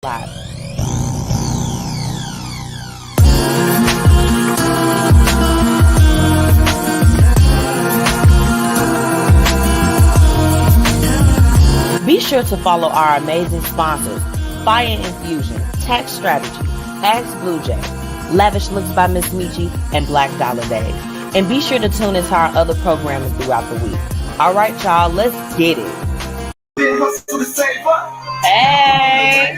Live. Be sure to follow our amazing sponsors, Fiya Infusion, Tax Strategy, Ask BlueJae, Lavish Looks by MzMetchi, and Black Dollar Days. And be sure to tune into our other programming throughout the week. All right, y'all, let's get it. Hey!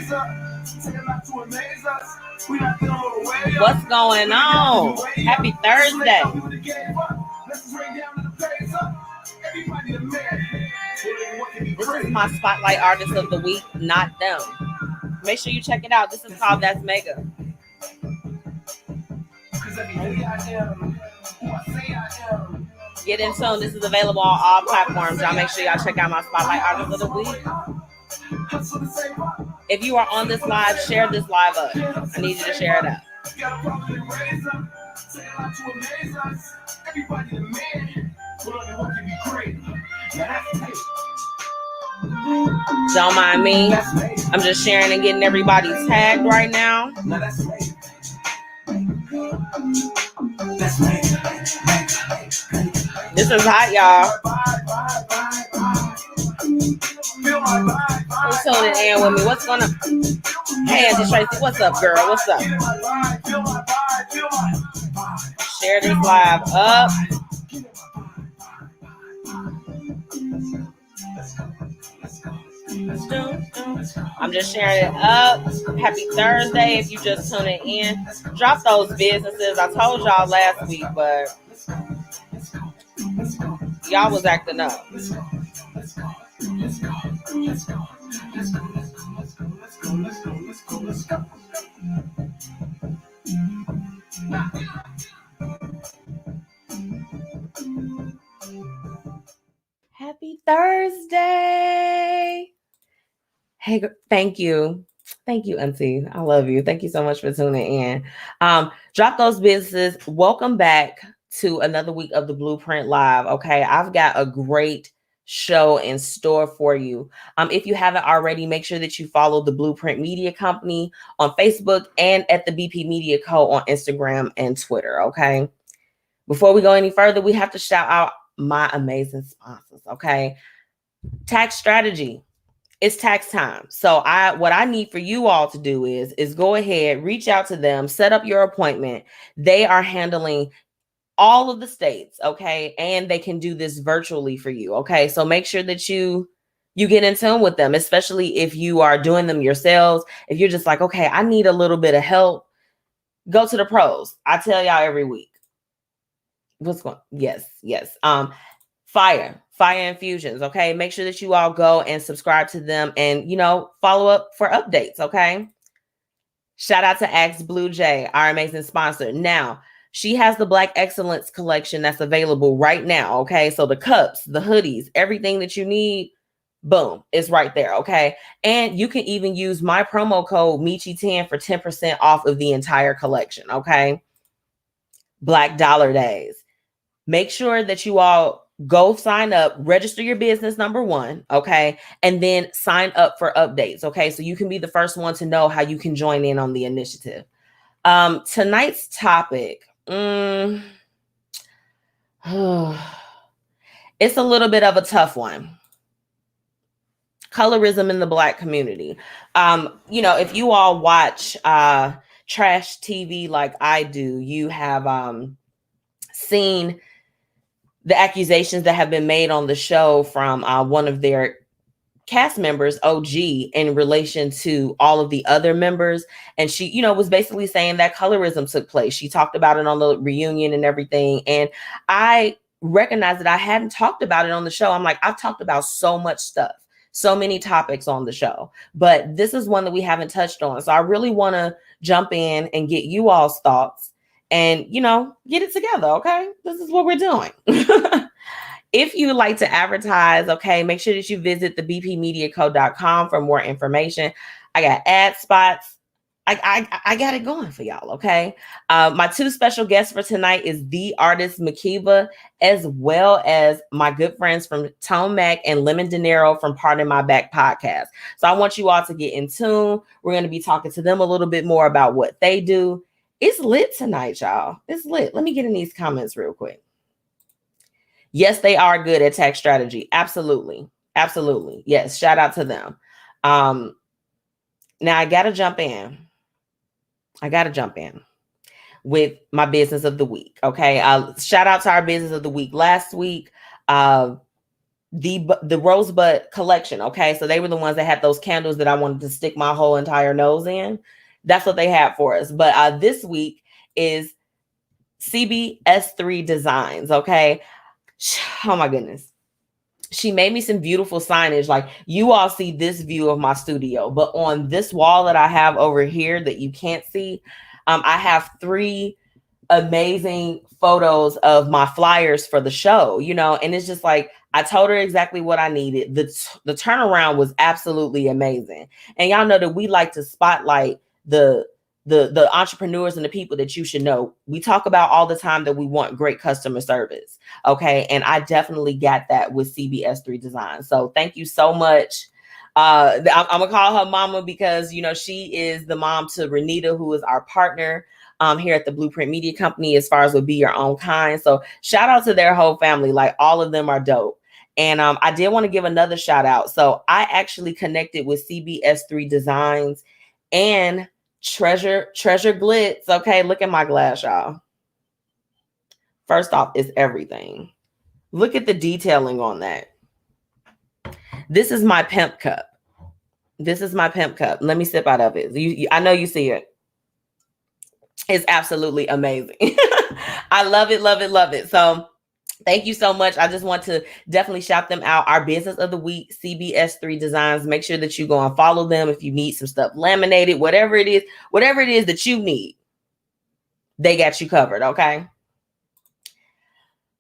What's going on? Happy Thursday. This is my Spotlight Artist of the Week, not them. Make sure you check it out. This is called That's Mega. Get in tune. This is available on all platforms. Y'all make sure y'all check out my Spotlight Artist of the Week. If you are on this live, share this live up. I need you to share it up. Don't mind me. I'm just sharing and getting everybody tagged right now. This is hot, y'all. Who's tuning in with me? What's going on? Hey, Auntie Tracy, what's up, girl? What's up? Share this live up. I'm just sharing it up. Happy Thursday. If you just tuning in, drop those businesses. I told y'all last week, but y'all was acting up. Happy Thursday. Hey, thank you. Thank you, Auntie. I love you. Thank you so much for tuning in. Drop those businesses. Welcome back to another week of the Blueprint Live. Okay, I've got a great show in store for you. If you haven't already, make sure that you follow the Blueprint Media Company on Facebook and at the BP Media Co. on Instagram and Twitter. Okay. Before we go any further, we have to shout out my amazing sponsors. Okay. Tax Strategy. It's tax time. So what I need for you all to do is go ahead, reach out to them, set up your appointment. They are handling all of the states, okay? And they can do this virtually for you, okay? So make sure that you get in tune with them, especially if you are doing them yourselves. If you're just like, okay, I need a little bit of help, go to the pros. I tell y'all every week. What's going on? Yes. Fiya Infusions, okay? Make sure that you all go and subscribe to them and, follow up for updates, okay? Shout out to Ask BlueJae, our amazing sponsor. Now, she has the Black Excellence collection that's available right now, okay? So the cups, the hoodies, everything that you need, boom, it's right there, okay? And you can even use my promo code Mechi10 for 10% off of the entire collection, okay? Black Dollar Days. Make sure that you all go sign up, register your business, number one, okay? And then sign up for updates, okay? So you can be the first one to know how you can join in on the initiative. Tonight's topic, it's a little bit of a tough one. Colorism in the Black community. If you all watch trash TV like I do, you have seen the accusations that have been made on the show from one of their cast members, OG, in relation to all of the other members. And she, was basically saying that colorism took place. She talked about it on the reunion and everything. And I recognized that I hadn't talked about it on the show. I'm like, I've talked about so much stuff, so many topics on the show, but this is one that we haven't touched on. So I really want to jump in and get you all's thoughts and, get it together. Okay. This is what we're doing. If you would like to advertise, okay, make sure that you visit the bpmediaco.com for more information. I got ad spots. I got it going for y'all, okay? My two special guests for tonight is Thee Artiist Makiiba, as well as my good friends from Tone Mac and Lemon Dinero from Pardon My Back podcast. So I want you all to get in tune. We're going to be talking to them a little bit more about what they do. It's lit tonight, y'all. It's lit. Let me get in these comments real quick. Yes, they are good at tax strategy. Absolutely. Absolutely. Yes. Shout out to them. Now I got to jump in. With my business of the week. Okay. Shout out to our business of the week last week. The Rosebud collection. Okay. So they were the ones that had those candles that I wanted to stick my whole entire nose in. That's what they had for us. But this week is CBS3 Designs. Okay. Oh my goodness. She made me some beautiful signage. Like you all see this view of my studio, but on this wall that I have over here that you can't see, I have 3 amazing photos of my flyers for the show, you know, and it's just like, I told her exactly what I needed. The turnaround was absolutely amazing. And y'all know that we like to spotlight the entrepreneurs and the people that you should know. We talk about all the time that we want great customer service. Okay. And I definitely got that with CBS3 Designs. So thank you so much. I'm gonna call her mama because, you know, she is the mom to Renita, who is our partner here at the Blueprint Media Company as far as would Be Your Own Kind. So shout out to their whole family. Like all of them are dope. And I did want to give another shout out. So I actually connected with CBS3 Designs and Treasure Glitz. Okay, look at my glass, y'all. First off, it's everything. Look at the detailing on that. This is my pimp cup. Let me sip out of it. I know you see it. It's absolutely amazing. I love it. So thank you so much. I just want to definitely shout them out. Our business of the week, CBS3 Designs. Make sure that you go and follow them if you need some stuff laminated, whatever it is that you need. They got you covered, okay?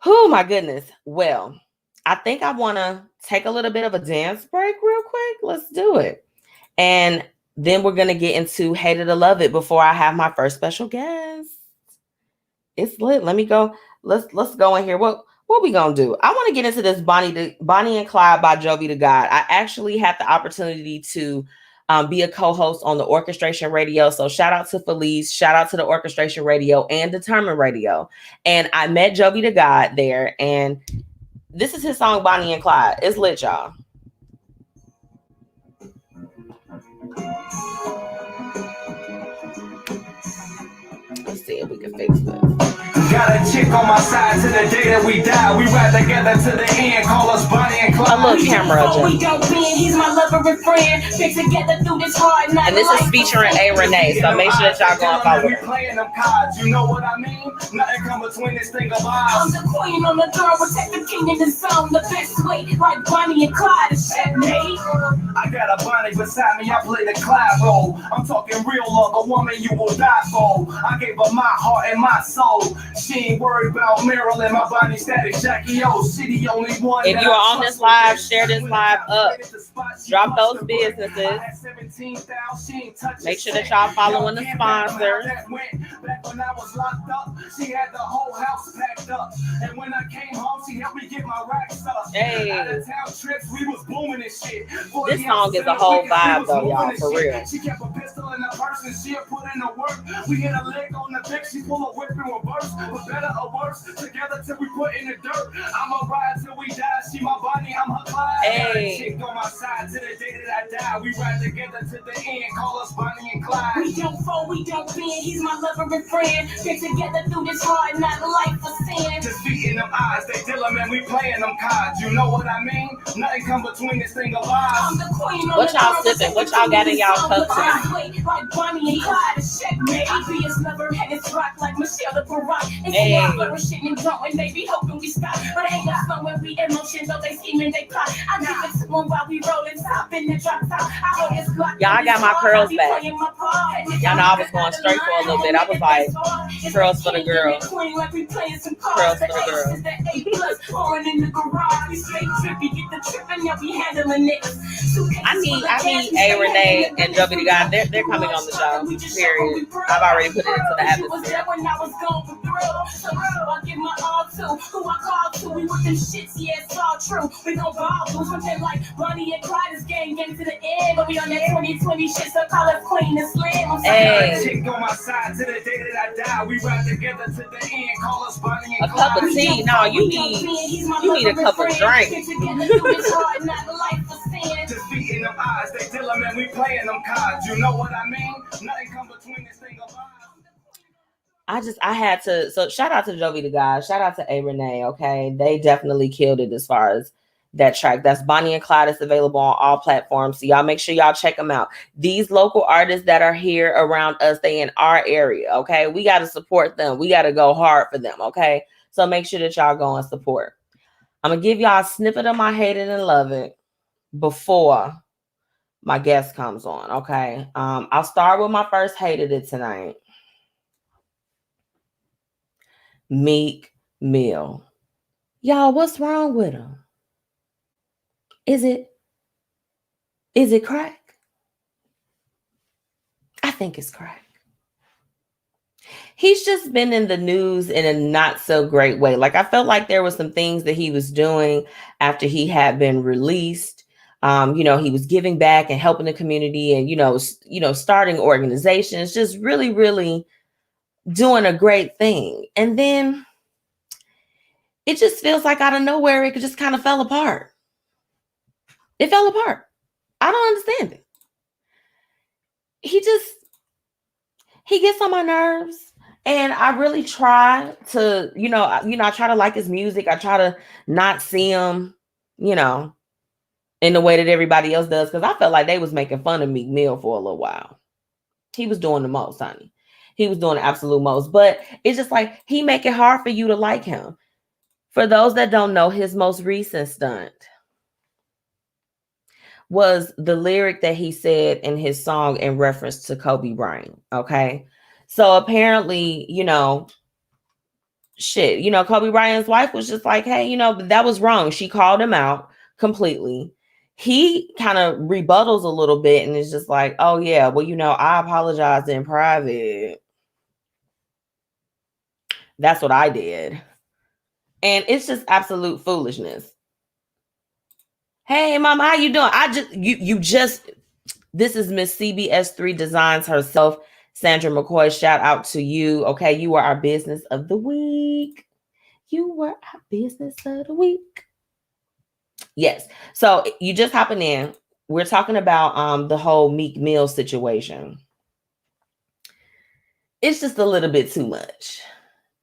Oh my goodness. Well, I think I want to take a little bit of a dance break real quick. Let's do it. And then we're going to get into Hate It or Love It before I have my first special guest. It's lit. Let me go. Let's go in here. What we going to do? I want to get into this Bonnie and Clyde by Jovi to God. I actually had the opportunity to be a co-host on the Orchestration Radio. So shout out to Felice, shout out to the Orchestration Radio and Determined Radio. And I met Jovi to God there. And this is his song, Bonnie and Clyde. It's lit, y'all. Let's see if we can fix this. Got a chick on my side to the day that we die. We ride together to the end. Call us Bonnie and Clyde. A little camera adjust. We don't win. He's my lover and friend. Stick together through this hard night. And this is featuring A. Renee. So make sure that y'all go and follow her. Playing them cards, you know what I mean? Nothing come between this thing of ours. I'm the queen on the throne, protect the king in the zone. The best way, like Bonnie and Clyde, is checkmate. I got a Bonnie beside me. I play the Clyde role. I'm talking real love, a woman you will die for. I gave her my heart and my soul. She ain't worried about Maryland, my Bonnie static, Jackie O. She the only one. If you are on this live, share this live up. Drop those businesses. Make sure that y'all following the sponsors. Back when I was locked up, she had the whole house packed up. And when I came home, she helped me get my racks up. Hey. Out of town trips, we was booming and shit. This song is a whole vibe though, y'all, for real. She kept a pistol in her purse and she'll put in the work. We hit a leg on the dick, she pull a whip in reverse. But better or worse, together till we put in the dirt. I'ma ride till we die, she my Bonnie, I'm her Clyde. Hey. Chick on my side to the day that I die. We ride together to the end, call us Bonnie and Clyde. We don't fall, we don't bend. He's my lover and friend. Stick together through this hard night, life for sin. Just beating them eyes, they dealing, man, we playing them cards. You know what I mean? Nothing come between this thing of ours. I'm the queen on What the y'all throne, sipping? What y'all got in y'all cups tonight? like Bonnie and Clyde, is checkmate. I be his lover and his friend. rock like Michelle the Barack. And see I'm flourishing and growing, maybe hoping we stop. But ain't got fun when we emotional, they scheming, they plot. I give it to them while we rolling top in the drop top. I hold this Glock. Y'all, I got my curls back. Y'all know I was going straight for a little bit. I was like, curls for the girl. Curls for the girl. I need A. Renee and Joey the guy. They're coming on the show. Period. I've already put it into the atmosphere. I give my all to who I call to. We with them shits, yeah, it's all true. We gon' ball through something like Bonnie and Clyde's gang to the end. But we on that 2020 shit, so call us Queen and Slim. Hey. Chick on my side to the day that I die. We ride together to the end. Call us Bonnie and Clyde. A cup of tea. No, you need a cup of drink. Just beating them eyes. They tell them and we playing them cards. You know what I mean? Nothing come between this thing of I had to, so shout out to Jovi the guy, shout out to A. Renee, okay? They definitely killed it as far as that track. That's Bonnie and Clyde. It's available on all platforms. So y'all make sure y'all check them out. These local artists that are here around us, they in our area, okay? We got to support them. We got to go hard for them, okay? So make sure that y'all go and support. I'm going to give y'all a snippet of my Hate It and Love It before my guest comes on, okay? I'll start with my first Hated It tonight. Meek Mill. Y'all, what's wrong with him? Is it crack? I think it's crack. He's just been in the news in a not so great way. Like, I felt like there was some things that he was doing after he had been released. He was giving back and helping the community and, starting organizations, just really, really doing a great thing. And then it just feels like out of nowhere, it just kind of fell apart. It fell apart. I don't understand it. He gets on my nerves. And I really try to, I try to like his music. I try to not see him, in the way that everybody else does. Because I felt like they was making fun of Meek Mill for a little while. He was doing the most, honey. He was doing the absolute most. But it's just like he make it hard for you to like him. For those that don't know, his most recent stunt was the lyric that he said in his song in reference to Kobe Bryant. Okay. So apparently, Kobe Bryant's wife was just like, hey, that was wrong. She called him out completely. He kind of rebuttals a little bit and is just like, oh yeah, well, I apologized in private. That's what I did. And it's just absolute foolishness. Hey, mama, how you doing? This is Miss CBS3 Designs herself, Sandra McCoy. Shout out to you. Okay, you are our business of the week. You were our business of the week. Yes. So you just hopping in. We're talking about the whole Meek Mill situation. It's just a little bit too much.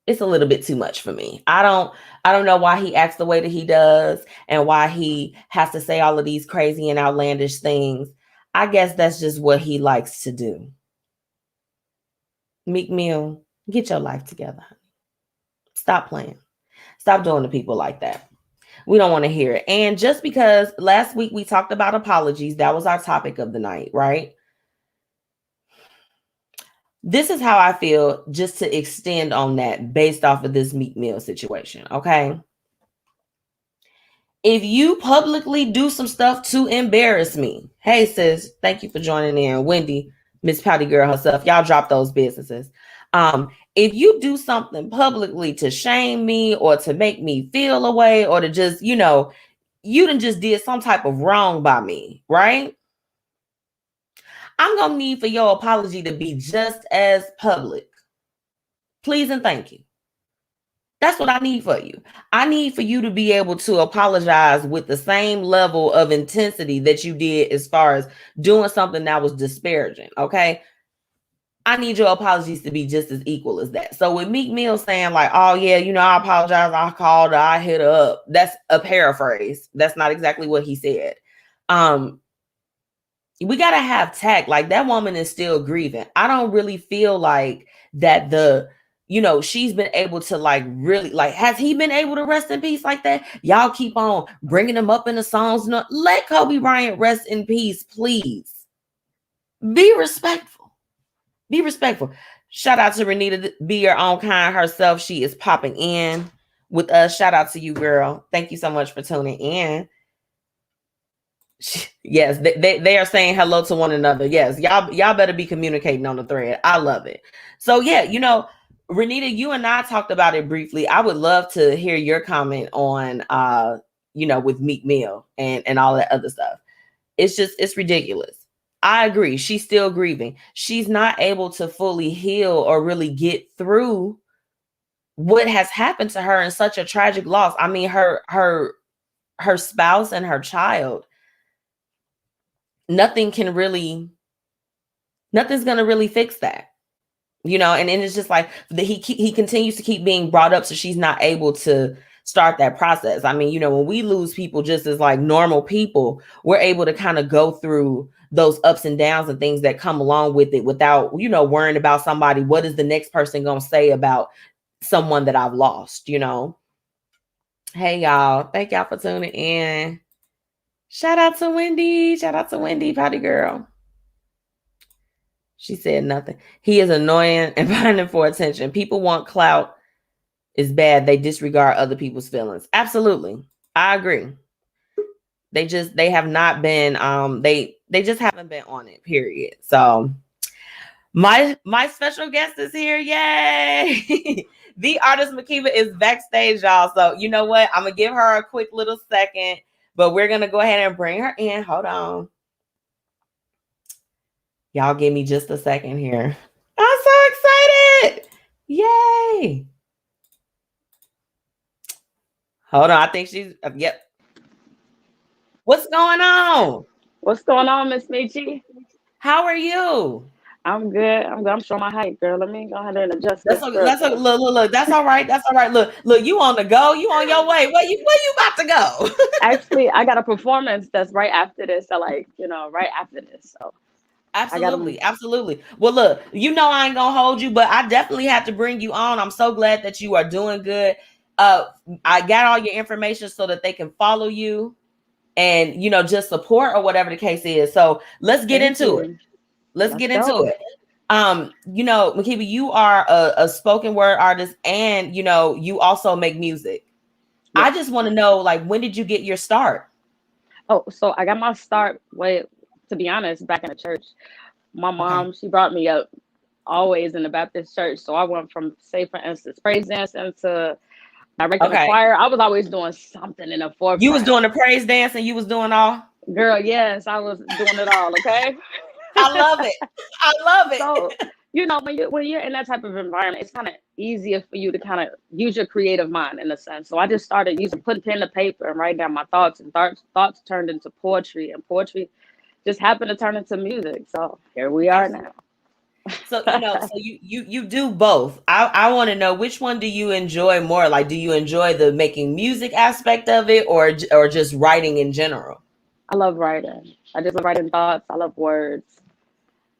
It's a little bit too much for me. I don't know why he acts the way that he does and why he has to say all of these crazy and outlandish things. I guess that's just what he likes to do. Meek Mill, get your life together. Stop playing. Stop doing to people like that. We don't want to hear it. And just because last week we talked about apologies, that was our topic of the night, right? This is how I feel, just to extend on that based off of this Meek Mill situation, okay? If you publicly do some stuff to embarrass me, hey sis, thank you for joining in. Wendy, Miss Pouty Girl herself, y'all drop those businesses. If you do something publicly to shame me or to make me feel away or to just, you done just did some type of wrong by me, right? I'm going to need for your apology to be just as public. Please and thank you. That's what I need for you. I need for you to be able to apologize with the same level of intensity that you did as far as doing something that was disparaging, okay? I need your apologies to be just as equal as that. So with Meek Mill saying like, oh yeah, I apologize, I called her, I hit her up. That's a paraphrase. That's not exactly what he said. We got to have tact. Like, that woman is still grieving. I don't really feel like that the you know, she's been able to like really like, has he been able to rest in peace like that? Y'all keep on bringing him up in the songs. No, let Kobe Bryant rest in peace, please. Be respectful. Be respectful. Shout out to Renita, be your own kind herself. She is popping in with us. Shout out to you, girl. Thank you so much for tuning in. Yes, they are saying hello to one another. Yes, y'all better be communicating on the thread. I love it. So yeah, you know, Renita, you and I talked about it briefly. I would love to hear your comment on you know, with Meek Mill and all that other stuff. It's ridiculous. I agree. She's still grieving. She's not able to fully heal or really get through what has happened to her in such a tragic loss. I mean, her spouse and her child, nothing's gonna really fix that, you know. And it's just like he continues to keep being brought up, so she's not able to start that process. I mean, you know, when we lose people just as like normal people, we're able to kind of go through those ups and downs and things that come along with it without, you know, worrying about somebody, what is the next person gonna say about someone that I've lost, you know. Hey y'all, thank y'all for tuning in. Shout out to Wendy. Shout out to Wendy, potty girl. She said nothing. He is annoying and finding for attention. People want clout is bad. They disregard other people's feelings. Absolutely. I agree. They have not been they just haven't been on it, period. So my special guest is here. Yay. Thee Artiist Makiiba is backstage, y'all. So you know what? I'm gonna give her a quick little second, but we're gonna go ahead and bring her in. Hold on. Y'all give me just a second here. I'm so excited. Yay. Hold on. I think she's, yep. What's going on? What's going on, MzMetchi? How are you? I'm good. I'm showing my height, girl. Let me go ahead and adjust That's this. look. That's all right. That's all right. Look, you on the go. You on your way. Where you about to go? Actually, I got a performance that's right after this. So, like, you know, right after this. So Absolutely. Well, look, you know I ain't gonna hold you, but I definitely have to bring you on. I'm so glad that you are doing good. I got all your information so that they can follow you and, you know, just support or whatever the case is. So let's get into it. Let's get into it. You know, Makiiba, you are a spoken word artist, and you know, you also make music. Yes. I just want to know, like, when did you get your start? Oh, so I got my start to be honest, back in the church. My mom, she brought me up always in the Baptist church. So I went from, say, for instance, praise dancing to directing the choir. I was always doing something in the forefront. You was doing the praise dance and you was doing all? Girl, yes, I was doing it all, okay? I love it. I love it. So, you know, when you're in that type of environment, it's kind of easier for you to kind of use your creative mind in a sense. So I just started putting pen to paper and writing down my thoughts, and thoughts turned into poetry, and poetry just happened to turn into music. So here we are now. So, you know, so you do both. I want to know, which one do you enjoy more? Like, do you enjoy the making music aspect of it, or just writing in general? I love writing. I just love writing thoughts. I love words.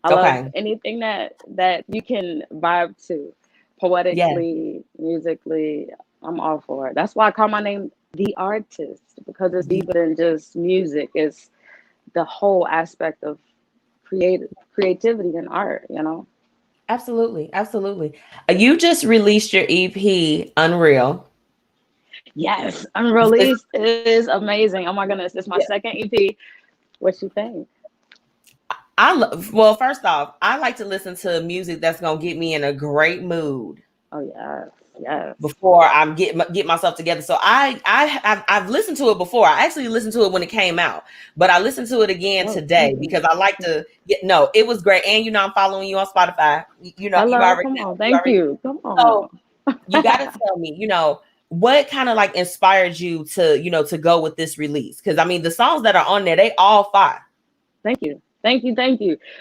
I love anything that you can vibe to, poetically, musically. I'm all for it. That's why I call my name Thee Artiist, because it's deeper than just music. It's the whole aspect of creativity and art, you know. Absolutely. You just released your EP, Unreal. Yes, Unreleased is amazing. Oh my goodness, it's my second EP. What you think? Well, first off, I like to listen to music that's gonna get me in a great mood. Oh yes. Before I get myself together. So I've listened to it before. I actually listened to it when it came out, but I listened to it again today because I like to it was great. And you know, I'm following you on Spotify. You know, Thank you. Come on. So you gotta tell me, you know, what kind of like inspired you to, you know, to go with this release? Because I mean, the songs that are on there, they all fire. Thank you.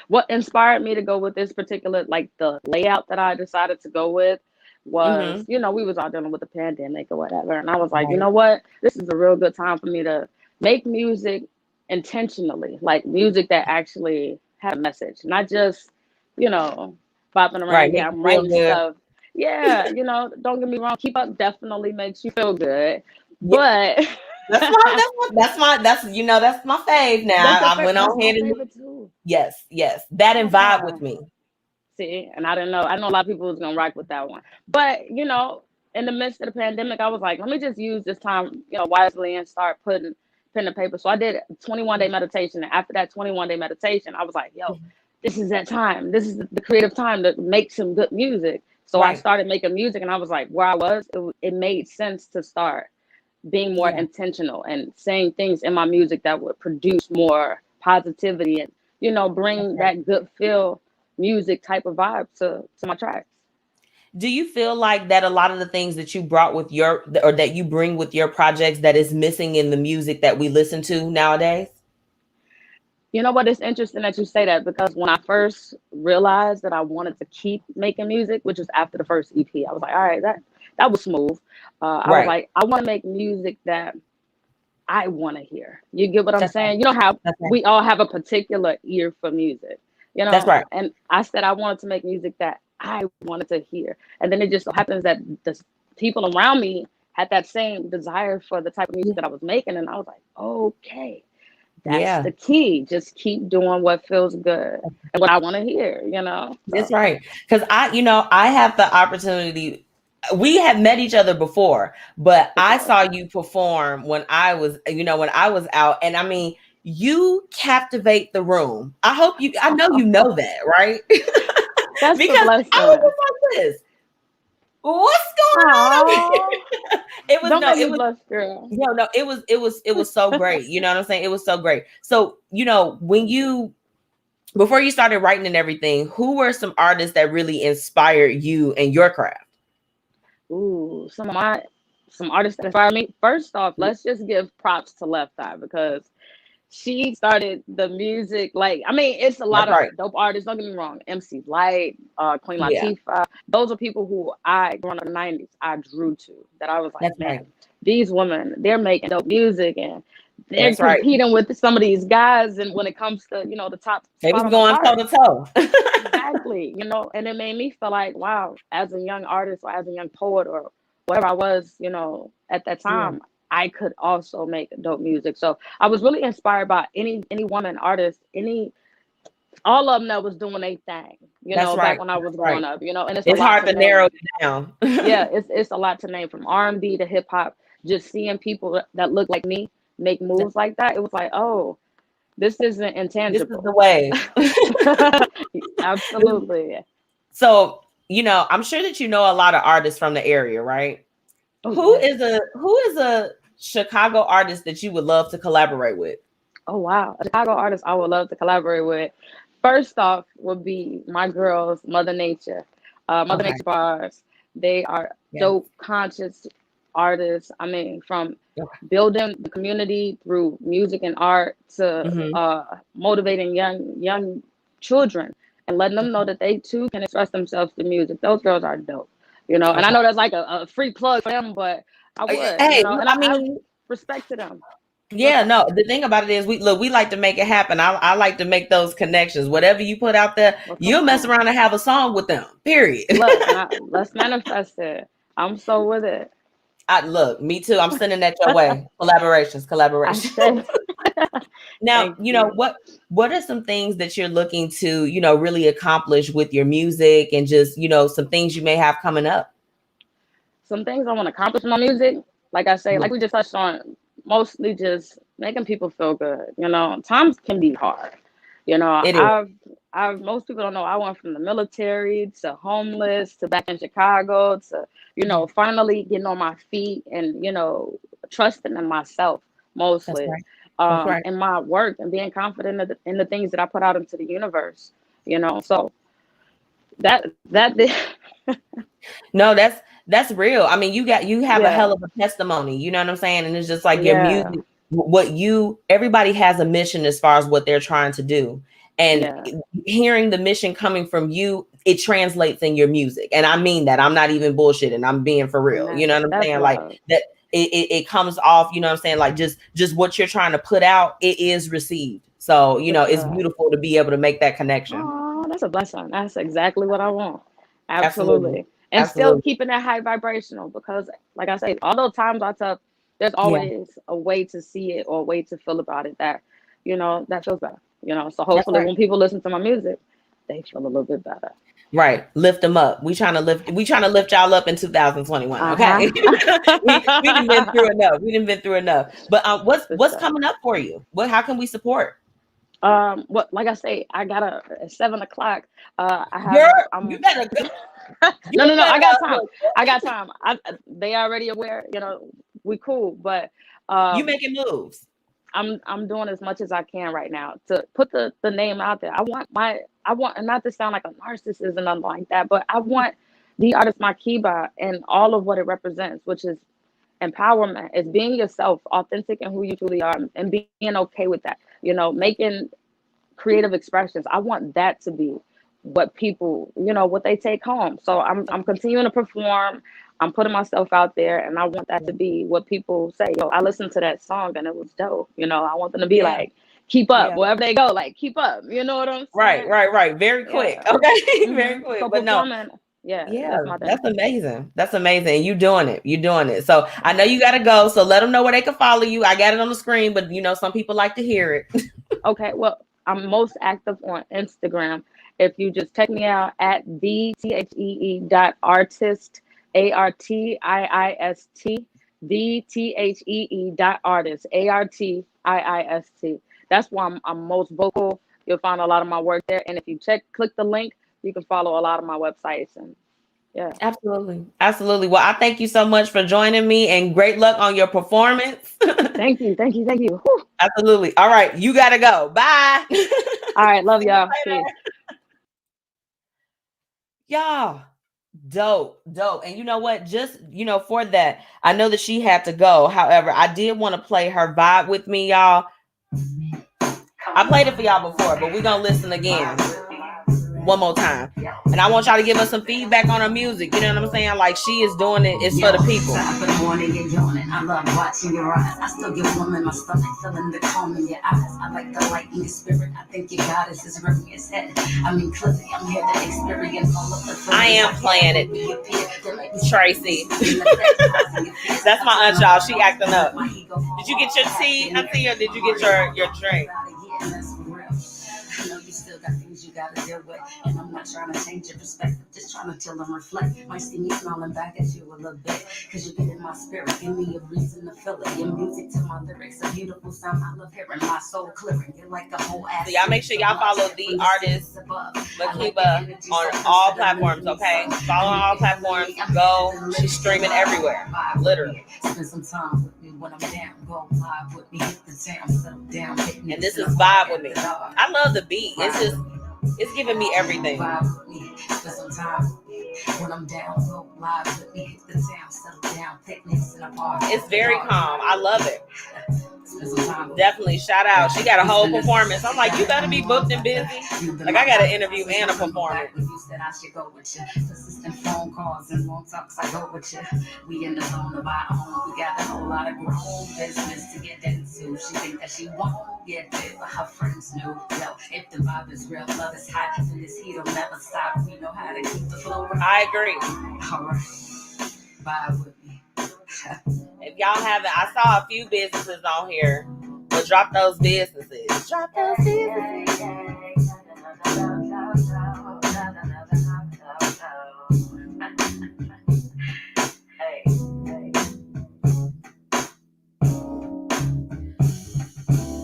What inspired me to go with this particular, like the layout that I decided to go with, was, you know, we was all dealing with the pandemic or whatever. And I was like, you know what? This is a real good time for me to make music intentionally, like music that actually had a message, not just, you know, bopping around. Yeah, I'm writing stuff. Yeah, don't get me wrong. Keep Up definitely makes you feel good, but that's my fave. Now I went on my ahead and favorite too. yes, that and Vibe Yeah. with Me. See, and I didn't know. I know a lot of people was gonna rock with that one, but in the midst of the pandemic, I was like, let me just use this time, wisely and start putting pen to paper. So I did a 21-day meditation, and after that 21-day meditation, I was like, yo, this is that time. This is the creative time to make some good music. So I started making music, and I was like, where I was, it made sense to start being more intentional and saying things in my music that would produce more positivity and bring that good feel music type of vibe to my tracks. Do you feel like that a lot of the things that you brought with or that you bring with your projects that is missing in the music that we listen to nowadays? You know what? It's interesting that you say that, because when I first realized that I wanted to keep making music, which was after the first EP, I was like, all right, that was smooth. I was like, I want to make music that I want to hear. You get what I'm saying? You know how we all have a particular ear for music, That's right. And I said I wanted to make music that I wanted to hear. And then it just so happens that the people around me had that same desire for the type of music that I was making. And I was like, okay, that's the key. Just keep doing what feels good and what I want to hear, So. That's right. Because I have the opportunity. We had met each other before, but I saw you perform when I was out. And I mean, you captivate the room. I know you know that, right? That's because a blessing. I was just like this. What's going on? It was blush, girl. No, it was so great. You know what I'm saying? It was so great. So, before you started writing and everything, who were some artists that really inspired you and your craft? Ooh, some artists that inspire me. First off, let's just give props to Left Eye, because she started the music. It's a lot of dope artists. Don't get me wrong. MC Light, Queen Latifah. Those are people who growing up in the 90s, I drew to. That I was like, man, these women, they're making dope music, and they're competing with some of these guys. And when it comes to, the top, they was going toe to toe. Exactly. And it made me feel like, wow, as a young artist or as a young poet or whatever I was, at that time, I could also make dope music. So I was really inspired by any woman artist, all of them that was doing their thing, back when I was growing up, and it's hard to narrow it down. Yeah, it's a lot to name, from R&B to hip hop. Just seeing people that look like me make moves like that, it was like, oh, this isn't intangible. This is the way. Absolutely. So, I'm sure that you know a lot of artists from the area, right? Oh, who is a Chicago artist that you would love to collaborate with? Oh, wow. A Chicago artist I would love to collaborate with. First off would be my girls, Mother Nature. Mother Nature bars. They are dope, conscious artists. I mean, from building the community through music and art to motivating young children and letting them know that they too can express themselves through music. Those girls are dope, and I know that's like a free plug for them, but I would, and I respect to them. Yeah, no, the thing about it is we like to make it happen. I like to make those connections. Whatever you put out there, you'll mess around and have a song with them, period. Look, let's manifest it. I'm so with it. Look, me too. I'm sending that your way. Collaborations. Now, what are some things that you're looking to, really accomplish with your music, and just, some things you may have coming up? Some things I want to accomplish with my music, like I say, like we just touched on, mostly just making people feel good. Times can be hard. Most people don't know I went from the military to homeless to back in Chicago to, finally getting on my feet and, trusting in myself mostly. In my work and being confident in the things that I put out into the universe, so that no, that's real. I mean, you have a hell of a testimony, you know what I'm saying? And it's just like your music, everybody has a mission as far as what they're trying to do. And hearing the mission coming from you, it translates in your music. And I mean that. I'm not even bullshitting. I'm being for real. You know what I'm saying? Like that it comes off, you know what I'm saying? Like just what you're trying to put out, it is received. So, it's beautiful to be able to make that connection. Oh, that's a blessing. That's exactly what I want. Absolutely. and still keeping that high vibrational, because like I say, although times are tough, there's always a way to see it or a way to feel about it that, you know, that feels better, you know. So hopefully when people listen to my music, they feel a little bit better. Right. Lift them up. We trying to lift y'all up in 2021. Okay. we done been through enough. We done been through enough. But what's coming up for you? How can we support? What, like I say, I got at 7:00. I have. You better go. No. I got time. They already aware. You know, we cool. But you making moves. I'm doing as much as I can right now to put the name out there. I want, and not to sound like a narcissist or nothing like that, but I want Thee Artiist Makiiba and all of what it represents, which is empowerment. It's being yourself, authentic and who you truly are, and being okay with that. You know, making creative expressions. I want that to be what people, you know, what they take home. So I'm continuing to perform. I'm putting myself out there, and I want that to be what people say. Yo, I listened to that song and it was dope. You know, I want them to be like, keep up wherever they go. Like, keep up. You know what I'm saying? Right. Very quick. Okay, very quick. So but that's amazing. That's amazing. You doing it. So I know you got to go. So let them know where they can follow you. I got it on the screen, but you know, some people like to hear it. Okay. Well, I'm most active on Instagram. If you just check me out at THEE.artist, ARTIIST, THEE.artist, ARTIIST. That's why I'm most vocal. You'll find a lot of my work there. And if you click the link, you can follow a lot of my websites. And yeah. Absolutely. Well, I thank you so much for joining me, and great luck on your performance. Thank you. Whew. Absolutely. All right. You got to go. Bye. All right. Love y'all. Peace. Y'all, dope. And you know what? Just, you know, for that, I know that she had to go. However, I did want to play her Vibe With Me, y'all. I played it for y'all before, but we're going to listen again one more time. And I want y'all to give us some feedback on her music. You know what I'm saying? Like, she is doing it. It's for the people. I love watching your eyes. I still get warm in my stomach, feeling the calm in your eyes. I like the light in your spirit. I think your goddess is rearing his head. I mean, clearly, I'm here to experience all of the. I am playing it, Tracy. That's my aunt, y'all. She acting up. Did you get your tea, Auntie, or did you get your drink? I know you still got things you gotta deal with, and I'm not trying to change your perspective, just trying to chill and reflect. Might see me smiling back at you a little bit, cause you get in my spirit, give me a reason to feel it. Your music to my lyrics, a beautiful sound I love hearing, my soul clearing. You're like a whole ass. So y'all make sure y'all follow Thee Artiist Makiiba on all platforms, okay? Follow on all platforms. Go. She's streaming everywhere, literally. Spend some time with me when I'm down. Go live with me, hit the town, settle down. And this is Vibe With Me. I love the beat. It's giving me everything. Vibe with me, spend some time with me when I'm down. Go live with me, hit the town, settle down. Picnics in a park. It's very calm. I love it. Definitely shout out. She got a whole performance. I'm like, you better be booked and busy. Like, I got an interview and a performance. You said I should go with you. Persistent phone calls and long talks, I go with you. We in the zone of our own. We got a whole lot of grown business to get into. She think that she won't get there, but her friends knew. Yo, if the vibe is real, love is hot, and this heat will never stop. We know how to keep the flow right. I agree. All right, vibe with me. If y'all haven't, I saw a few businesses on here. But drop those businesses. Drop those businesses.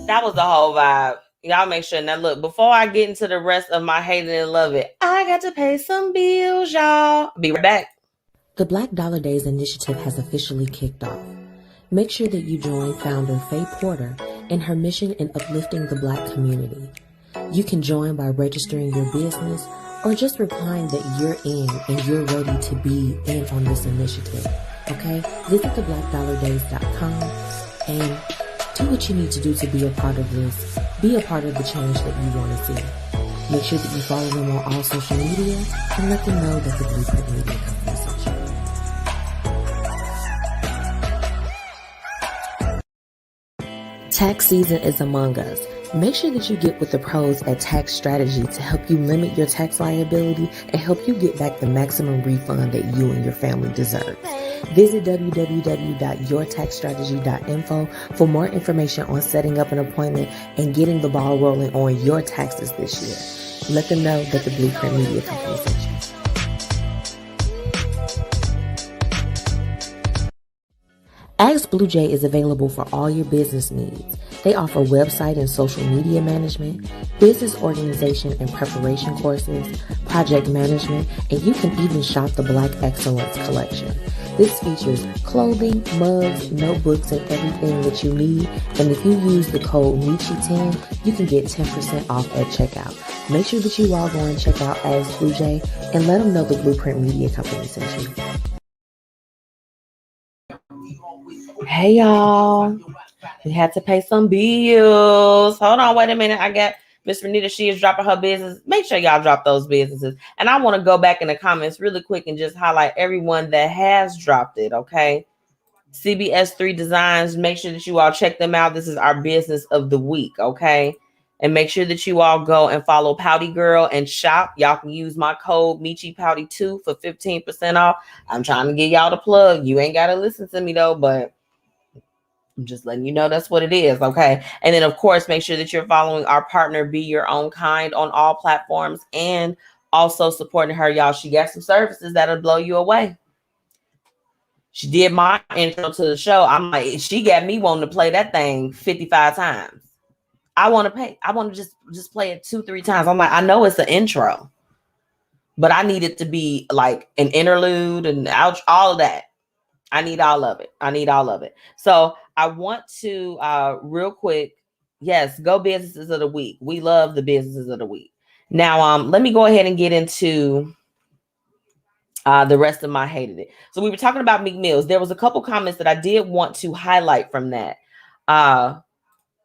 That was the whole vibe. Y'all make sure. Now look, before I get into the rest of my hate it and love it, I got to pay some bills, y'all. Be right back. The Black Dollar Days initiative has officially kicked off. Make sure that you join founder Faye Porter in her mission in uplifting the Black community. You can join by registering your business or just replying that you're in and you're ready to be in on this initiative. Okay? Visit theblackdollardays.com and do what you need to do to be a part of this. Be a part of the change that you want to see. Make sure that you follow them on all social media and let them know that the Blueprint Media Company sent you. Tax season is among us, Make sure that you get with the pros at Tax Strategy to help you limit your tax liability and help you get back the maximum refund that you and your family deserve. Visit www.yourtaxstrategy.info for more information on setting up an appointment and getting the ball rolling on your taxes this year. Let them know that the Blueprint Media Company sent you. Ask BlueJae is available for all your business needs. They offer website and social media management, business organization and preparation courses, project management, and you can even shop the Black Excellence collection. This features clothing, mugs, notebooks, and everything that you need. And if you use the code MeChi10, you can get 10% off at checkout. Make sure that you log on and check out Ask BlueJae and let them know the Blueprint Media Company sent you. Hey y'all, we had to pay some bills. Hold on, wait a minute. I got Miss Renita. She is dropping her business. Make sure y'all drop those businesses. And I want to go back in the comments really quick and just highlight everyone that has dropped it. Okay, CBS3 Designs. Make sure that you all check them out. This is our business of the week. Okay, and make sure that you all go and follow Pouty Girl and shop. Y'all can use my code MeChiPouty2 for 15% off. I'm trying to get y'all the plug. You ain't got to listen to me though, but I'm just letting you know that's what it is, okay? And then, of course, make sure that you're following our partner, Be Your Own Kind, on all platforms and also supporting her, y'all. She got some services that'll blow you away. She did my intro to the show. I'm like, she got me wanting to play that thing 55 times. I want to just play it 2-3 times. I'm like, I know it's an intro, but I need it to be like an interlude and all of that. I need all of it. So I want to real quick. Yes, go businesses of the week. We love the businesses of the week. Now, let me go ahead and get into the rest of my hated it. So we were talking about Meek Mills. There was a couple comments that I did want to highlight from that.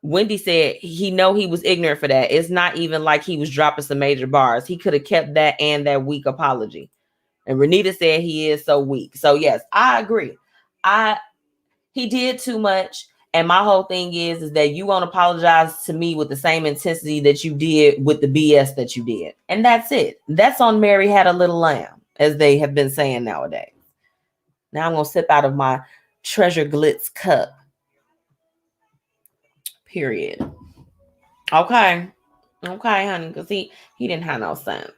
Wendy said he was ignorant for that. It's not even like he was dropping some major bars. He could have kept that and that weak apology. And Renita said he is so weak. So yes, I agree. He did too much. And my whole thing is that you won't apologize to me with the same intensity that you did with the BS that you did. And that's it. That's on Mary Had a Little Lamb, as they have been saying nowadays. Now I'm going to sip out of my Treasure Glitz cup. Period. Okay, honey, because he didn't have no sense.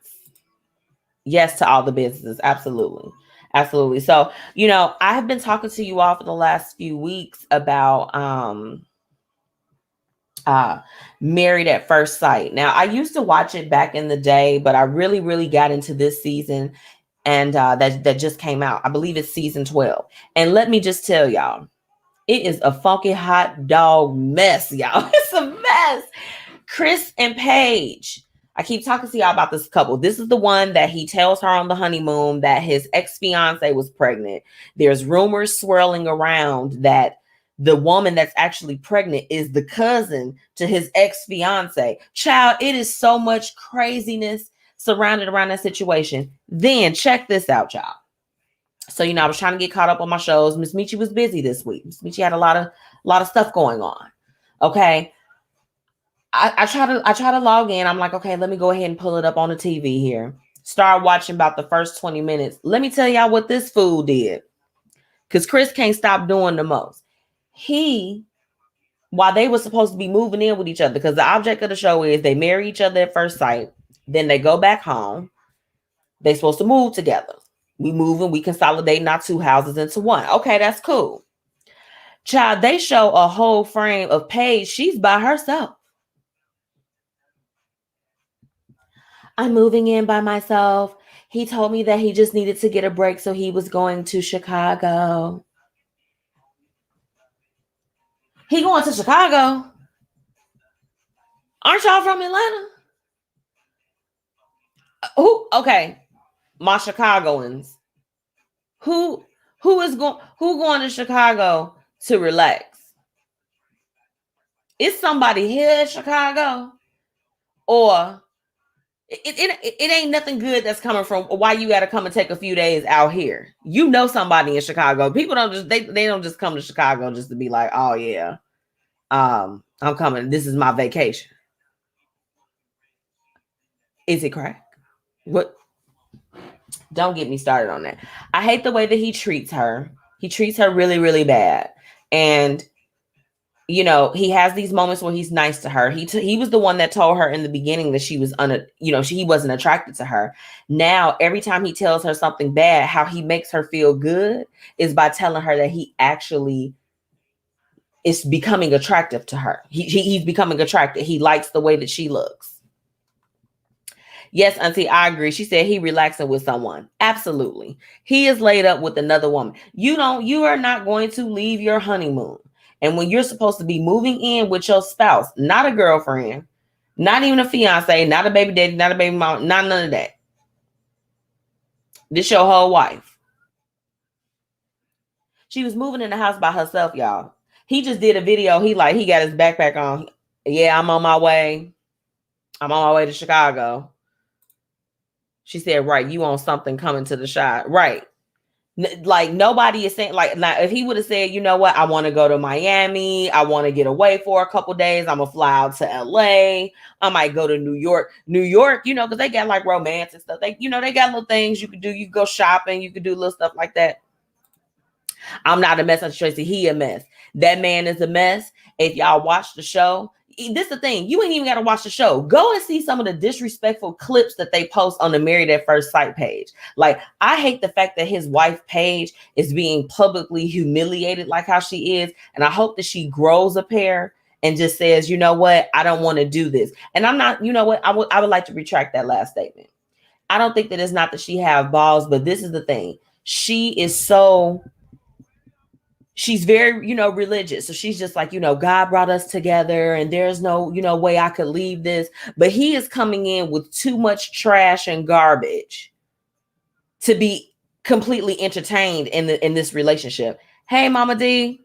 Yes to all the businesses. Absolutely. So, I have been talking to you all for the last few weeks about Married at First Sight. Now, I used to watch it back in the day, but I really, really got into this season, and that just came out. I believe it's season 12. And let me just tell y'all, it is a funky hot dog mess, y'all. It's a mess. Chris and Paige. I keep talking to y'all about this couple. This is the one that he tells her on the honeymoon that his ex-fiance was pregnant. There's rumors swirling around that the woman that's actually pregnant is the cousin to his ex-fiance. Child, it is so much craziness surrounded around that situation. Then check this out, y'all. So, I was trying to get caught up on my shows. MzMetchi was busy this week. MzMetchi had a lot of stuff going on. Okay. I try to log in. I'm like, okay, let me go ahead and pull it up on the TV here. Start watching about the first 20 minutes. Let me tell y'all what this fool did. Because Chris can't stop doing the most. While they were supposed to be moving in with each other, because the object of the show is they marry each other at first sight. Then they go back home. They're supposed to move together. We move and we consolidating our two houses into one. Okay, that's cool. Child, they show a whole frame of Paige. She's by herself. I'm moving in by myself. He told me that he just needed to get a break, so he was going to Chicago. He going to Chicago? Aren't y'all from Atlanta? Okay, my Chicagoans. Who going to Chicago to relax? Is somebody here in Chicago? Or it ain't nothing good that's coming from why you got to come and take a few days out here. Somebody in Chicago. People don't just they don't just come to Chicago just to be like, oh yeah, I'm coming. This is my vacation. Is it crack? What? Don't get me started on that. I hate the way that he treats her. He treats her really, really bad. And you know, he has these moments where he's nice to her. He was the one that told her in the beginning that she was he wasn't attracted to her. Now, every time he tells her something bad, how he makes her feel good is by telling her that he actually is becoming attractive to her. He's becoming attractive. He likes the way that she looks. Yes, Auntie, I agree. She said he relaxing with someone. Absolutely. He is laid up with another woman. You are not going to leave your honeymoon. And when you're supposed to be moving in with your spouse, not a girlfriend, not even a fiance, not a baby daddy, not a baby mom, not none of that. This your whole wife. She was moving in the house by herself, y'all. He just did a video. He got his backpack on. Yeah, I'm on my way. I'm on my way to Chicago. She said, right, you on something coming to the shot. Right. Like nobody is saying, like, now if he would have said, you know what, I want to go to Miami, I want to get away for a couple days, I'm gonna fly out to LA, I might go to New York, you know, because they got like romance and stuff. They got little things you could do. You could go shopping, you could do little stuff like that. I'm not a mess, Tracy. He a mess. That man is a mess. If y'all watch the show, this is the thing. You ain't even got to watch the show. Go and see some of the disrespectful clips that they post on the Married at First Sight page. Like, I hate the fact that his wife, Paige, is being publicly humiliated like how she is. And I hope that she grows a pair and just says, you know what? I don't want to do this. And I'm not, you know what? I would like to retract that last statement. I don't think that it's not that she have balls, but this is the thing. She's very, religious. So she's just like, God brought us together and there's no, way I could leave this. But he is coming in with too much trash and garbage to be completely entertained in this relationship. Hey, Mama D.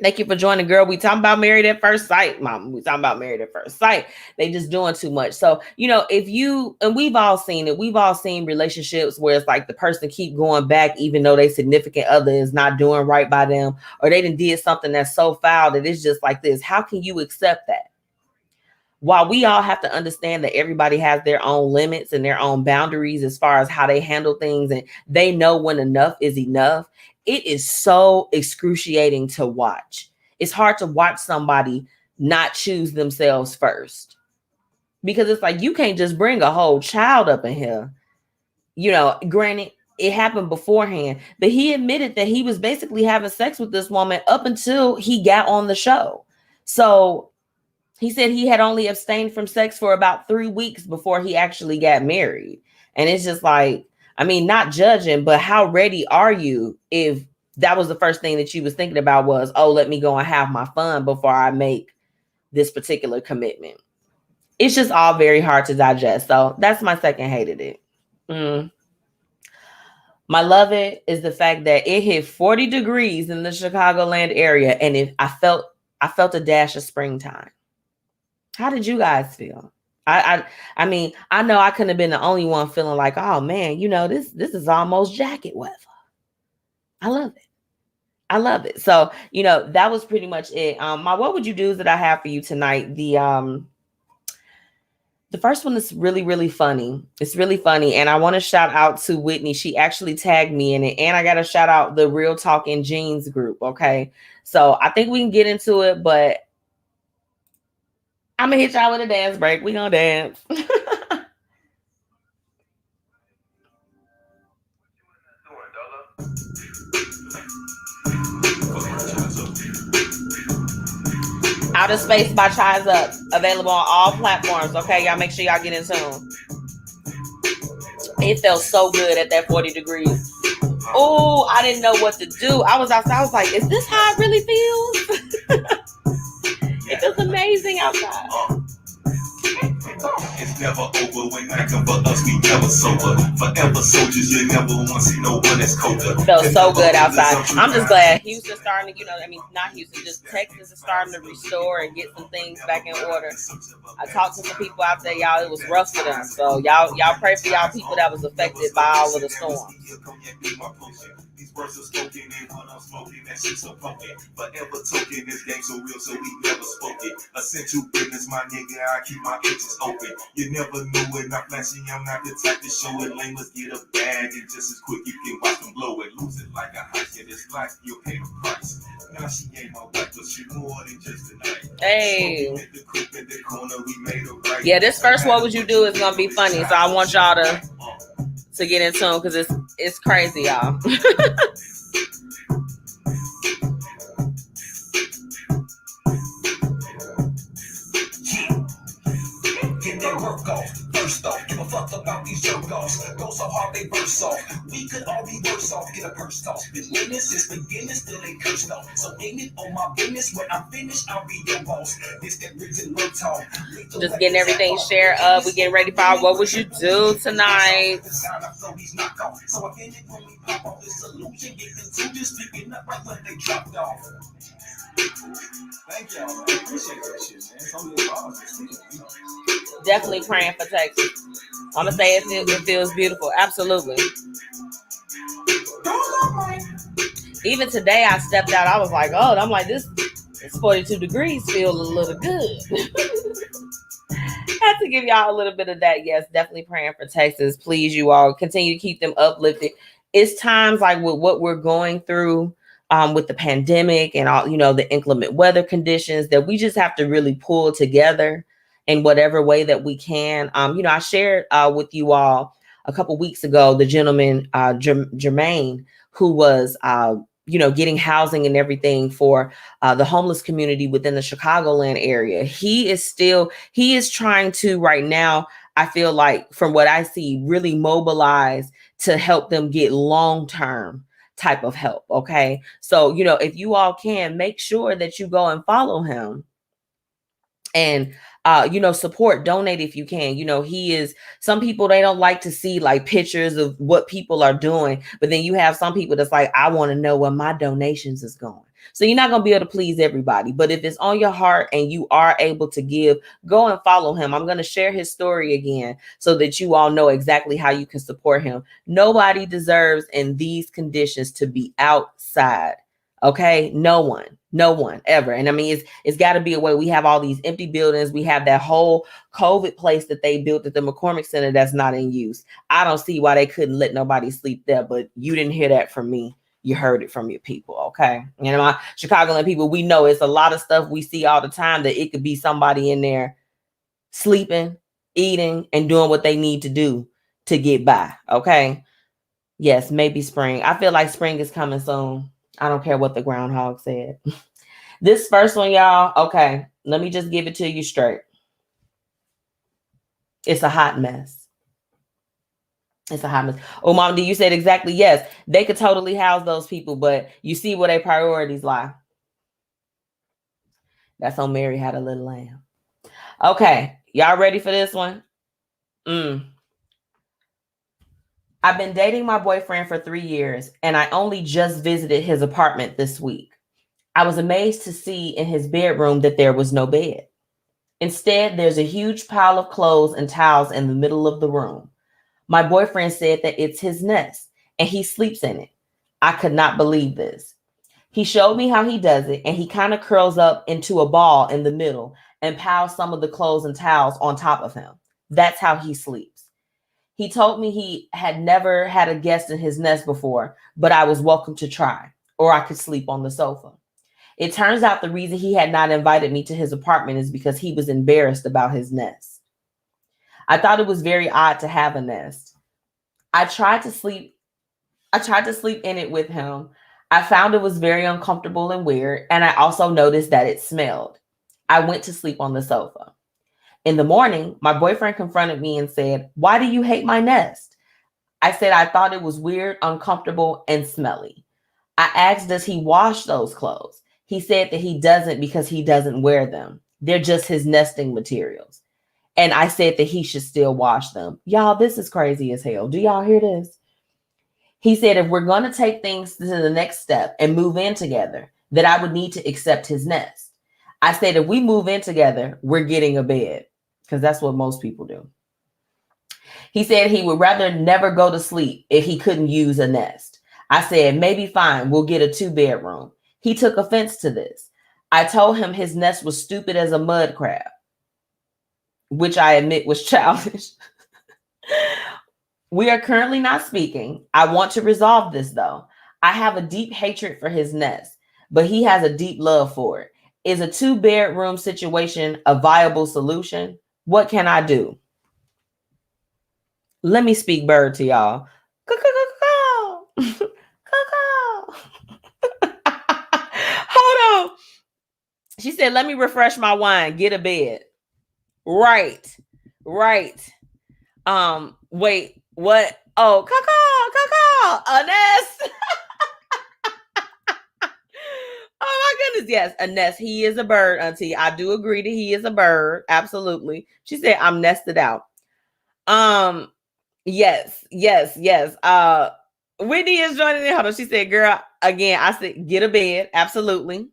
Thank you for joining, girl. We talking about Married at First Sight, Mom. We talking about Married at First Sight. They just doing too much. So, and we've all seen it. We've all seen relationships where it's like the person keep going back, even though their significant other is not doing right by them, or they did something that's so foul that it's just like this. How can you accept that? While we all have to understand that everybody has their own limits and their own boundaries as far as how they handle things, and they know when enough is enough, it is so excruciating to watch. It's hard to watch somebody not choose themselves first, because it's like, you can't just bring a whole child up in here. Granted, it happened beforehand, but he admitted that he was basically having sex with this woman up until he got on the show. So he said he had only abstained from sex for about 3 weeks before he actually got married. And it's just like, I mean, not judging, but how ready are you if that was the first thing that you was thinking about was, oh, let me go and have my fun before I make this particular commitment. It's just all very hard to digest. So that's my second hated it. My love it is the fact that it hit 40 degrees in the Chicagoland area. And I felt a dash of springtime. How did you guys feel? I mean, I know I couldn't have been the only one feeling like, oh man, this is almost jacket weather. I love it. I love it. So, that was pretty much it. My what would you do that I have for you tonight? The first one is really, really funny. It's really funny. And I want to shout out to Whitney. She actually tagged me in it. And I got to shout out the Real Talk in Jeans group. Okay. So I think we can get into it, but I'm going to hit y'all with a dance break. We're going to dance. Outer Space by Chai's Up. Available on all platforms. Okay, y'all make sure y'all get in tune. It felt so good at that 40 degrees. Oh, I didn't know what to do. I was outside. I was like, is this how it really feels? It feels amazing outside. It's never over when knocking for us, we never sober. Forever soldiers, you never want to see no one that's colder. Felt so good outside. I'm just glad Houston's starting to, not Houston, just Texas is starting to restore and get some things back in order. I talked to some people out there, y'all. It was rough for them. So y'all pray for y'all people that was affected by all of the storms. these words are spoken, and when I'm smoking, that shit's so potent. Forever token, this game so real, so we never spoke it. Essential business, my nigga, I keep my inches open. You never knew it, not flashy, I'm not the type to show it. Lame, let's get a bag, and just as quick you can watch them blow it. Lose it like a hike, yeah, this life, you'll pay the price. Now she ain't my wife, but she more than just a night. Hey. Yeah, this first What Would You Do is gonna be funny, so I want y'all to get in tune because it's crazy, y'all. Get that work off, first off, give a fuck about these jerk offs. Go so hard they burst off. We could all be worse off, get a purse off. Been living since beginners, still ain't cursed off. So ain't it on my business? When I'm finished, I'll be your boss. This that written word talk. Just getting everything shared up. We getting ready for our What Would You Do tonight. So I get it when we pop off this illusion. Get into just picking up right when they dropped off. Thank y'all, man. I appreciate that shit, man. It's only a cause. Definitely praying for Texas. I'm gonna say it feels beautiful. Absolutely. Even today, I stepped out. I was like, oh, I'm like, this 42 degrees feel a little good. Had to give y'all a little bit of that. Yes, definitely praying for Texas. Please, you all continue to keep them uplifted. It's times like with what we're going through with the pandemic and all, the inclement weather conditions that we just have to really pull together in whatever way that we can. I shared with you all a couple weeks ago, the gentleman, Jermaine, who was, getting housing and everything for the homeless community within the Chicagoland area. He is trying to right now, I feel like from what I see, really mobilize to help them get long-term type of help. Okay. So, if you all can, make sure that you go and follow him and, support, donate if you can. Some people, they don't like to see like pictures of what people are doing, but then you have some people that's like, I want to know where my donations is going. So you're not going to be able to please everybody, but if it's on your heart and you are able to give, go and follow him. I'm going to share his story again so that you all know exactly how you can support him. Nobody deserves in these conditions to be outside. Okay. No one ever. And I mean, it's got to be a way. We have all these empty buildings. We have that whole COVID place that they built at the McCormick Center that's not in use. I don't see why they couldn't let nobody sleep there, but you didn't hear that from me. You heard it from your people. Okay. My Chicagoland people, we know it's a lot of stuff we see all the time that it could be somebody in there sleeping, eating, and doing what they need to do to get by. Okay. Yes. Maybe spring. I feel like spring is coming soon. I don't care what the groundhog said. This first one, y'all. Okay. Let me just give it to you straight. It's a hot mess. It's a hot mess. Oh, Mom, you said exactly. Yes, they could totally house those people, but you see where their priorities lie. That's on Mary Had a Little Lamb. Okay. Y'all ready for this one? I've been dating my boyfriend for 3 years, and I only just visited his apartment this week. I was amazed to see in his bedroom that there was no bed. Instead, there's a huge pile of clothes and towels in the middle of the room. My boyfriend said that it's his nest, and he sleeps in it. I could not believe this. He showed me how he does it, and he kind of curls up into a ball in the middle and piles some of the clothes and towels on top of him. That's how he sleeps. He told me he had never had a guest in his nest before, but I was welcome to try, or I could sleep on the sofa. It turns out the reason he had not invited me to his apartment is because he was embarrassed about his nest. I thought it was very odd to have a nest. I tried to sleep in it with him. I found it was very uncomfortable and weird, and I also noticed that it smelled. I went to sleep on the sofa. In the morning, my boyfriend confronted me and said, "Why do you hate my nest?" I said I thought it was weird, uncomfortable, and smelly. I asked, does he wash those clothes? He said that he doesn't because he doesn't wear them. They're just his nesting materials. And I said that he should still wash them. Y'all, this is crazy as hell. Do y'all hear this? He said if we're going to take things to the next step and move in together, that I would need to accept his nest. I said if we move in together, we're getting a bed, because that's what most people do. He said he would rather never go to sleep if he couldn't use a nest. I said, maybe fine, we'll get a 2-bedroom. He took offense to this. I told him his nest was stupid as a mud crab, which I admit was childish. We are currently not speaking. I want to resolve this though. I have a deep hatred for his nest, but he has a deep love for it. Is a 2-bedroom situation a viable solution? What can I do? Let me speak bird to y'all. Hold on. She said, let me refresh my wine. Get a bed. Right. Wait, what? Oh, a nest. Oh my goodness, yes, a nest. He is a bird, auntie. I do agree that he is a bird. Absolutely. She said, I'm nested out. Yes. Whitney is joining in. Hold on. She said, girl, again, I said, get a bed. Absolutely.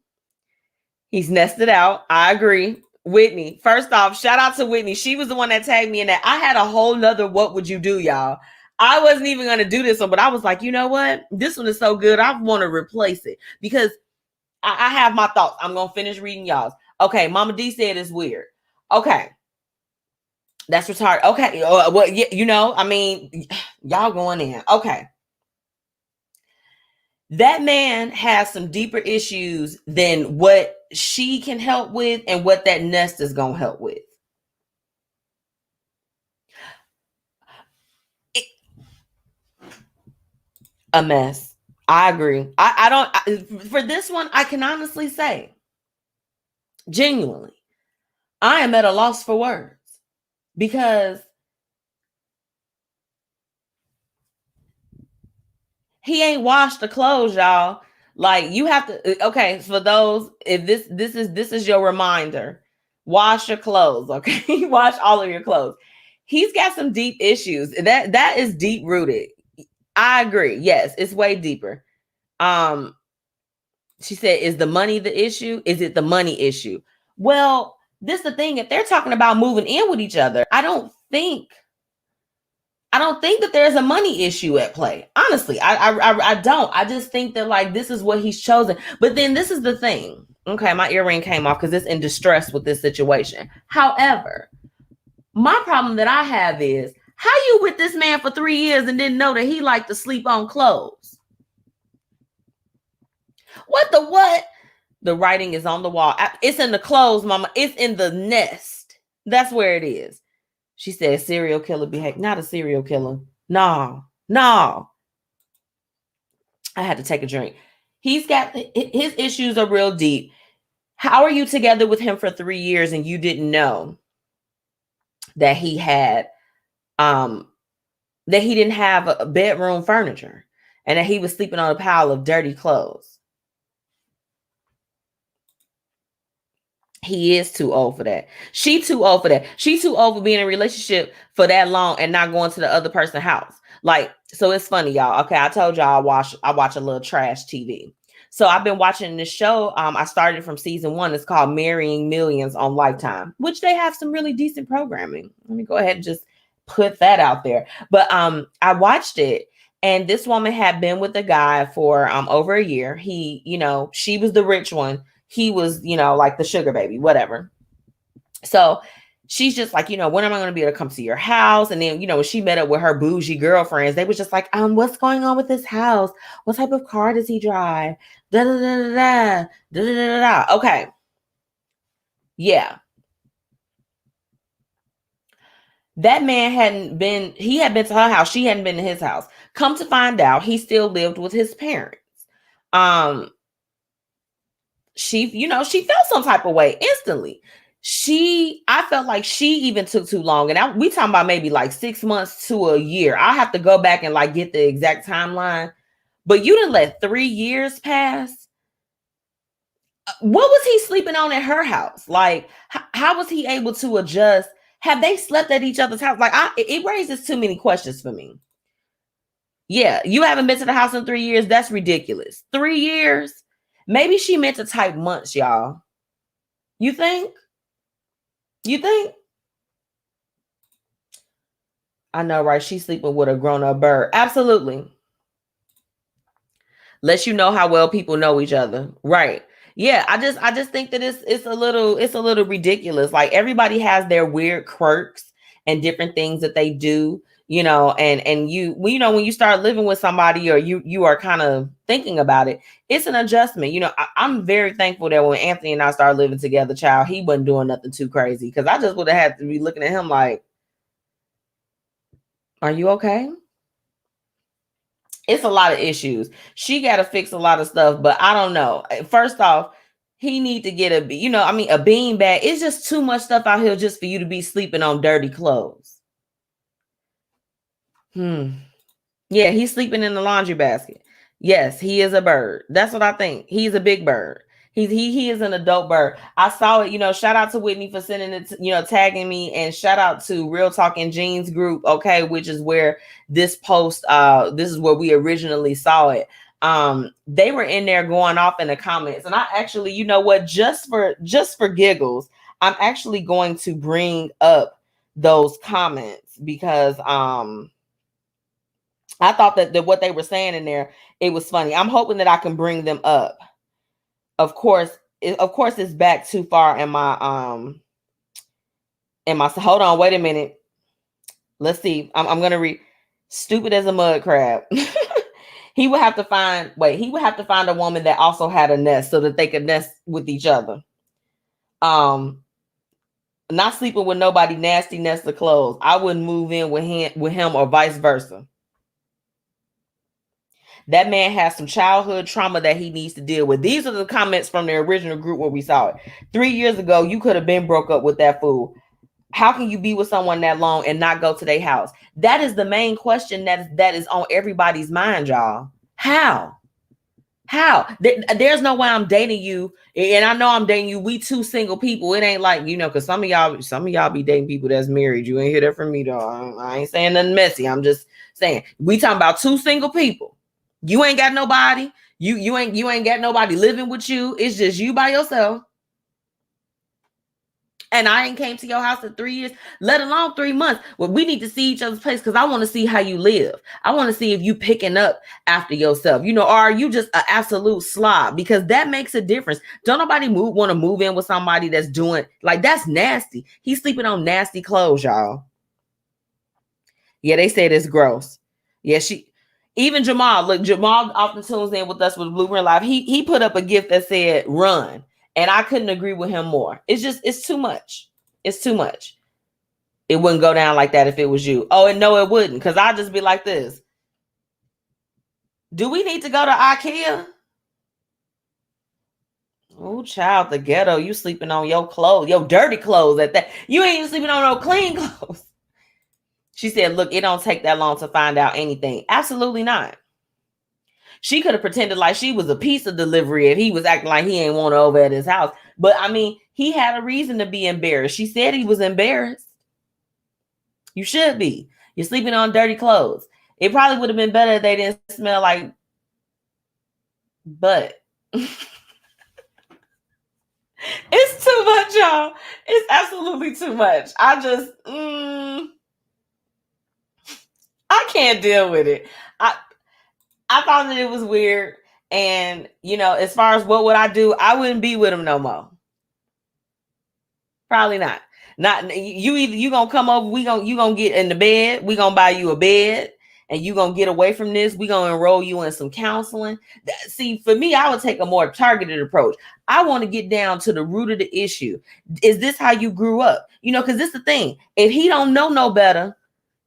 He's nested out. I agree. Whitney, first off, shout out to Whitney. She was the one that tagged me in that. I had a whole nother what would you do, y'all. I wasn't even going to do this one, but I was like, you know what? This one is so good. I want to replace it because I have my thoughts. I'm going to finish reading y'all's. Okay, Mama D said it's weird. Okay. That's retarded. Okay. Well, yeah, you know, I mean, y'all going in. Okay. That man has some deeper issues than what she can help with and what that nest is going to help with. A mess. I agree. For this one, I can honestly say, genuinely, I am at a loss for words because he ain't washed the clothes, y'all. Like you have to. Okay, for those, if this is your reminder, wash your clothes. Okay, wash all of your clothes. He's got some deep issues. That is deep rooted. I agree. Yes, it's way deeper. She said, "Is the money the issue? Is it the money issue?" Well, this is the thing. If they're talking about moving in with each other, I don't think that there's a money issue at play. Honestly, I don't. I just think that like this is what he's chosen. But then this is the thing. Okay, my earring came off because it's in distress with this situation. However, my problem that I have is how you with this man for 3 years and didn't know that he liked to sleep on clothes. What? The writing is on the wall. It's in the clothes, mama. It's in the nest. That's where it is. She said serial killer behavior. Not a serial killer. No. I had to take a drink. He's got his issues are real deep. How are you together with him for 3 years and you didn't know that he had that he didn't have a bedroom furniture and that he was sleeping on a pile of dirty clothes? He is too old for that. She too old for that. She too old for being in a relationship for that long and not going to the other person's house. Like, so it's funny, y'all. Okay, I told y'all I watch a little trash TV. So I've been watching this show. I started from season 1. It's called Marrying Millions on Lifetime, which they have some really decent programming. Let me go ahead and just put that out there. But I watched it. And this woman had been with a guy for over a year. He, you know, she was the rich one. He was, you know, like the sugar baby, whatever. So she's just like, you know, when am I going to be able to come to your house? And then, you know, when she met up with her bougie girlfriends, they was just like, what's going on with this house? What type of car does he drive? Da da da da da da da da da. Okay. Yeah. That man had been to her house. She hadn't been to his house. Come to find out, he still lived with his parents. She felt some type of way instantly. I felt like she even took too long. And we talking about maybe like 6 months to a year. I have to go back and like get the exact timeline. But you didn't let 3 years pass. What was he sleeping on at her house? Like, how was he able to adjust? Have they slept at each other's house? Like, it raises too many questions for me. Yeah, you haven't been to the house in 3 years. That's ridiculous. 3 years. Maybe she meant to type months, y'all. You think? I know, right? She's sleeping with a grown-up bird. Absolutely. Lets you know how well people know each other. Right. Yeah, I just think that it's a little ridiculous. Like everybody has their weird quirks and different things that they do, you know, and you know, when you start living with somebody or you are kind of thinking about it, it's an adjustment. You know, I'm very thankful that when Anthony and I started living together, child, he wasn't doing nothing too crazy, because I just would have had to be looking at him like, are you okay? It's a lot of issues. She got to fix a lot of stuff, but I don't know. First off, he need to get a bean bag. It's just too much stuff out here just for you to be sleeping on dirty clothes. Yeah, he's sleeping in the laundry basket. Yes, he is a bird. That's what I think. He's a big bird. He is an adult bird. I saw it, you know, shout out to Whitney for sending it, you know, tagging me, and shout out to Real Talk and Jeans group, okay, which is where this post, this is where we originally saw it. They were in there going off in the comments, and I actually, you know what, just for giggles, I'm actually going to bring up those comments because I thought that what they were saying in there, it was funny. I'm hoping that I can bring them up. Of course, it's back too far in my hold on, wait a minute. Let's see. I'm gonna read. Stupid as a mud crab. He would have to find a woman that also had a nest so that they could nest with each other. Not sleeping with nobody nasty nest of clothes. I wouldn't move in with him or vice versa. That man has some childhood trauma that he needs to deal with. These are the comments from the original group where we saw it. 3 years ago, you could have been broke up with that fool. How can you be with someone that long and not go to their house? That is the main question that is on everybody's mind, y'all. How? There's no way I'm dating you, and I know I'm dating you. We two single people. It ain't like, you know, because some of y'all be dating people that's married. You ain't hear that from me, though. I ain't saying nothing messy. I'm just saying we talking about two single people. You ain't got nobody. You ain't got nobody living with you. It's just you by yourself. And I ain't came to your house in 3 years, let alone 3 months. Well, we need to see each other's place because I want to see how you live. I want to see if you picking up after yourself, you know, or are you just an absolute slob? Because that makes a difference. Don't nobody want to move in with somebody that's doing, like, that's nasty. He's sleeping on nasty clothes, y'all. Yeah, they said it's gross. Yeah, even Jamal, look, Jamal often tunes in with us with Blueprint Live. He put up a gift that said run. And I couldn't agree with him more. It's too much. It's too much. It wouldn't go down like that if it was you. Oh, and no, it wouldn't. Because I'd just be like this. Do we need to go to IKEA? Oh, child, the ghetto. You sleeping on your clothes, your dirty clothes at that. You ain't even sleeping on no clean clothes. She said, look, it don't take that long to find out anything. Absolutely not. She could have pretended like she was a pizza delivery if he was acting like he ain't want her over at his house. But I mean, he had a reason to be embarrassed. She said he was embarrassed. You should be. You're sleeping on dirty clothes. It probably would have been better if they didn't smell like butt. It's too much, y'all. It's absolutely too much. I just, I can't deal with it. I thought that it was weird. And, you know, as far as what would I do, I wouldn't be with him no more. Probably not. Not you gonna come over, you gonna get in the bed, we gonna buy you a bed, and you gonna get away from this. We gonna enroll you in some counseling. See, for me, I would take a more targeted approach. I want to get down to the root of the issue. Is this how you grew up? You know, because this is the thing. If he don't know no better,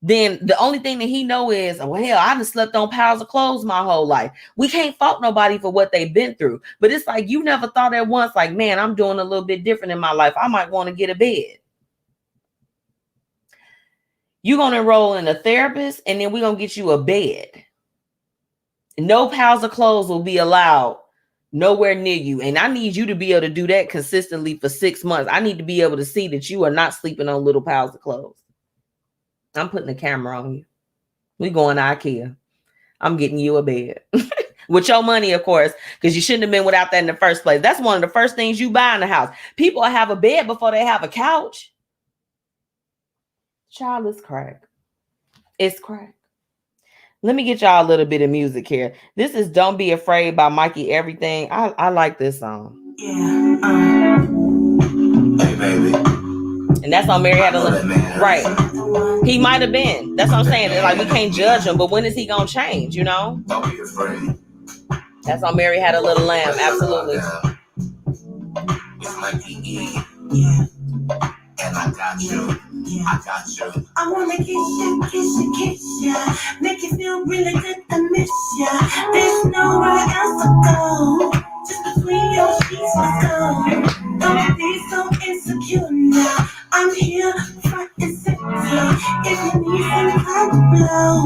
then the only thing that he know is, well, hell, I done slept on piles of clothes my whole life. We can't fault nobody for what they've been through. But it's like, you never thought at once, like, man, I'm doing a little bit different in my life. I might want to get a bed. You're going to enroll in a therapist, and then we're going to get you a bed. No piles of clothes will be allowed nowhere near you. And I need you to be able to do that consistently for 6 months. I need to be able to see that you are not sleeping on little piles of clothes. I'm putting a camera on you. We going to IKEA. I'm getting you a bed. With your money, of course, because you shouldn't have been without that in the first place. That's one of the first things you buy in the house. People have a bed before they have a couch. Child, it's crack. It's crack. Let me get y'all a little bit of music here. This is Don't Be Afraid by Mikey Everything. I like this song. Yeah. Hey, baby. And that's on Mary Had a Limb. Right. He might have been. That's what I'm saying. Like, we can't judge him, but when is he going to change, you know? Don't be afraid. That's on Mary Had a Little Lamb. Absolutely. It's like E. Yeah. And I got you. Yeah. I got you. I wanna kiss you, make you feel really good to miss you. There's nowhere else to go. Just between your sheets, let's go. Don't be so insecure now. I'm here front and center. If you need some time to blow,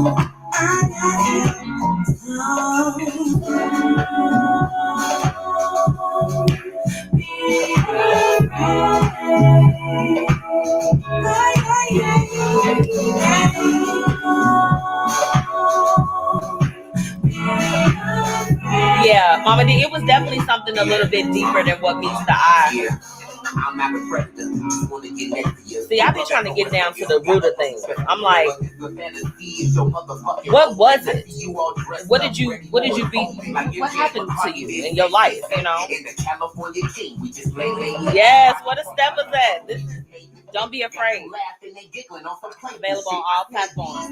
I got you. Be yeah, Mama D, it was definitely something a little bit deeper than what meets the eye. I'm not a predator. Just want to get next to you. See, I be trying to get down to the root of things. I'm like, what was it? What did you be? What happened to you in your life? You know? Yes. What a step is that? This is Don't Be Afraid. Available on all platforms.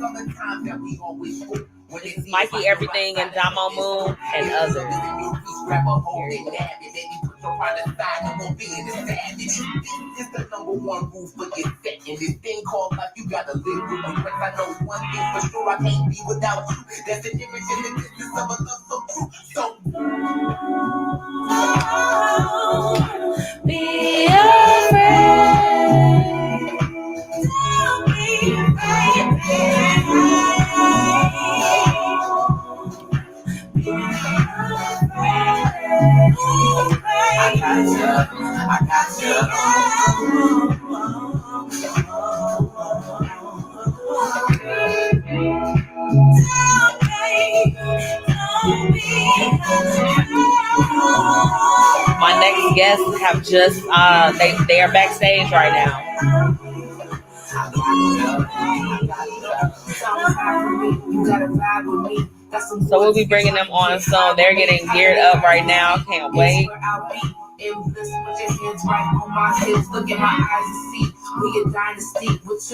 This is Mikey Everything and Damo Moon and others. It's the number one rule for your set. And this thing called life, you gotta live with regrets. I know one thing for sure, I can't be without you. That's the difference in the distance of a love so true. So be afraid. Don't be afraid. I got you. My next guests have just they are backstage right now. So we'll be bringing them on soon. They're getting geared up right now. Can't wait.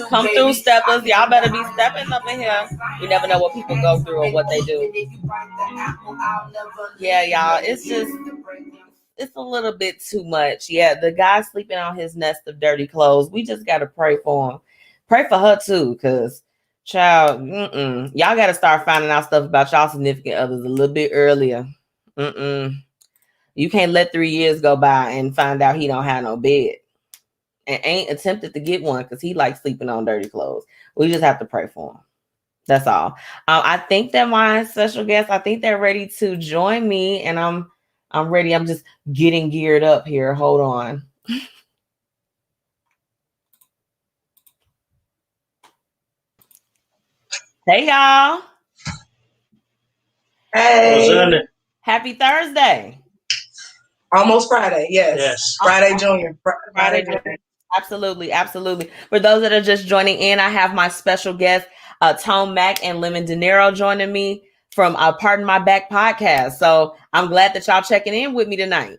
Come through, steppers. Y'all better be stepping up in here. You never know what people go through or what they do. Yeah, y'all. It's a little bit too much. Yeah, the guy sleeping on his nest of dirty clothes. We just got to pray for him. Pray for her too, because child, y'all got to start finding out stuff about y'all significant others a little bit earlier. You can't let 3 years go by and find out he don't have no bed and ain't attempted to get one because he likes sleeping on dirty clothes. We just have to pray for him. That's all. I think that my special guests, I think they're ready to join me, and I'm ready. I'm just getting geared up here. Hold on. Hey, y'all. Hey. Happy Thursday. Almost Friday. Yes. Friday Junior. Friday Junior. Absolutely. Absolutely. For those that are just joining in, I have my special guests, Tone Mac and Lemon Dinero joining me from Pardon My Back podcast. So I'm glad that y'all checking in with me tonight.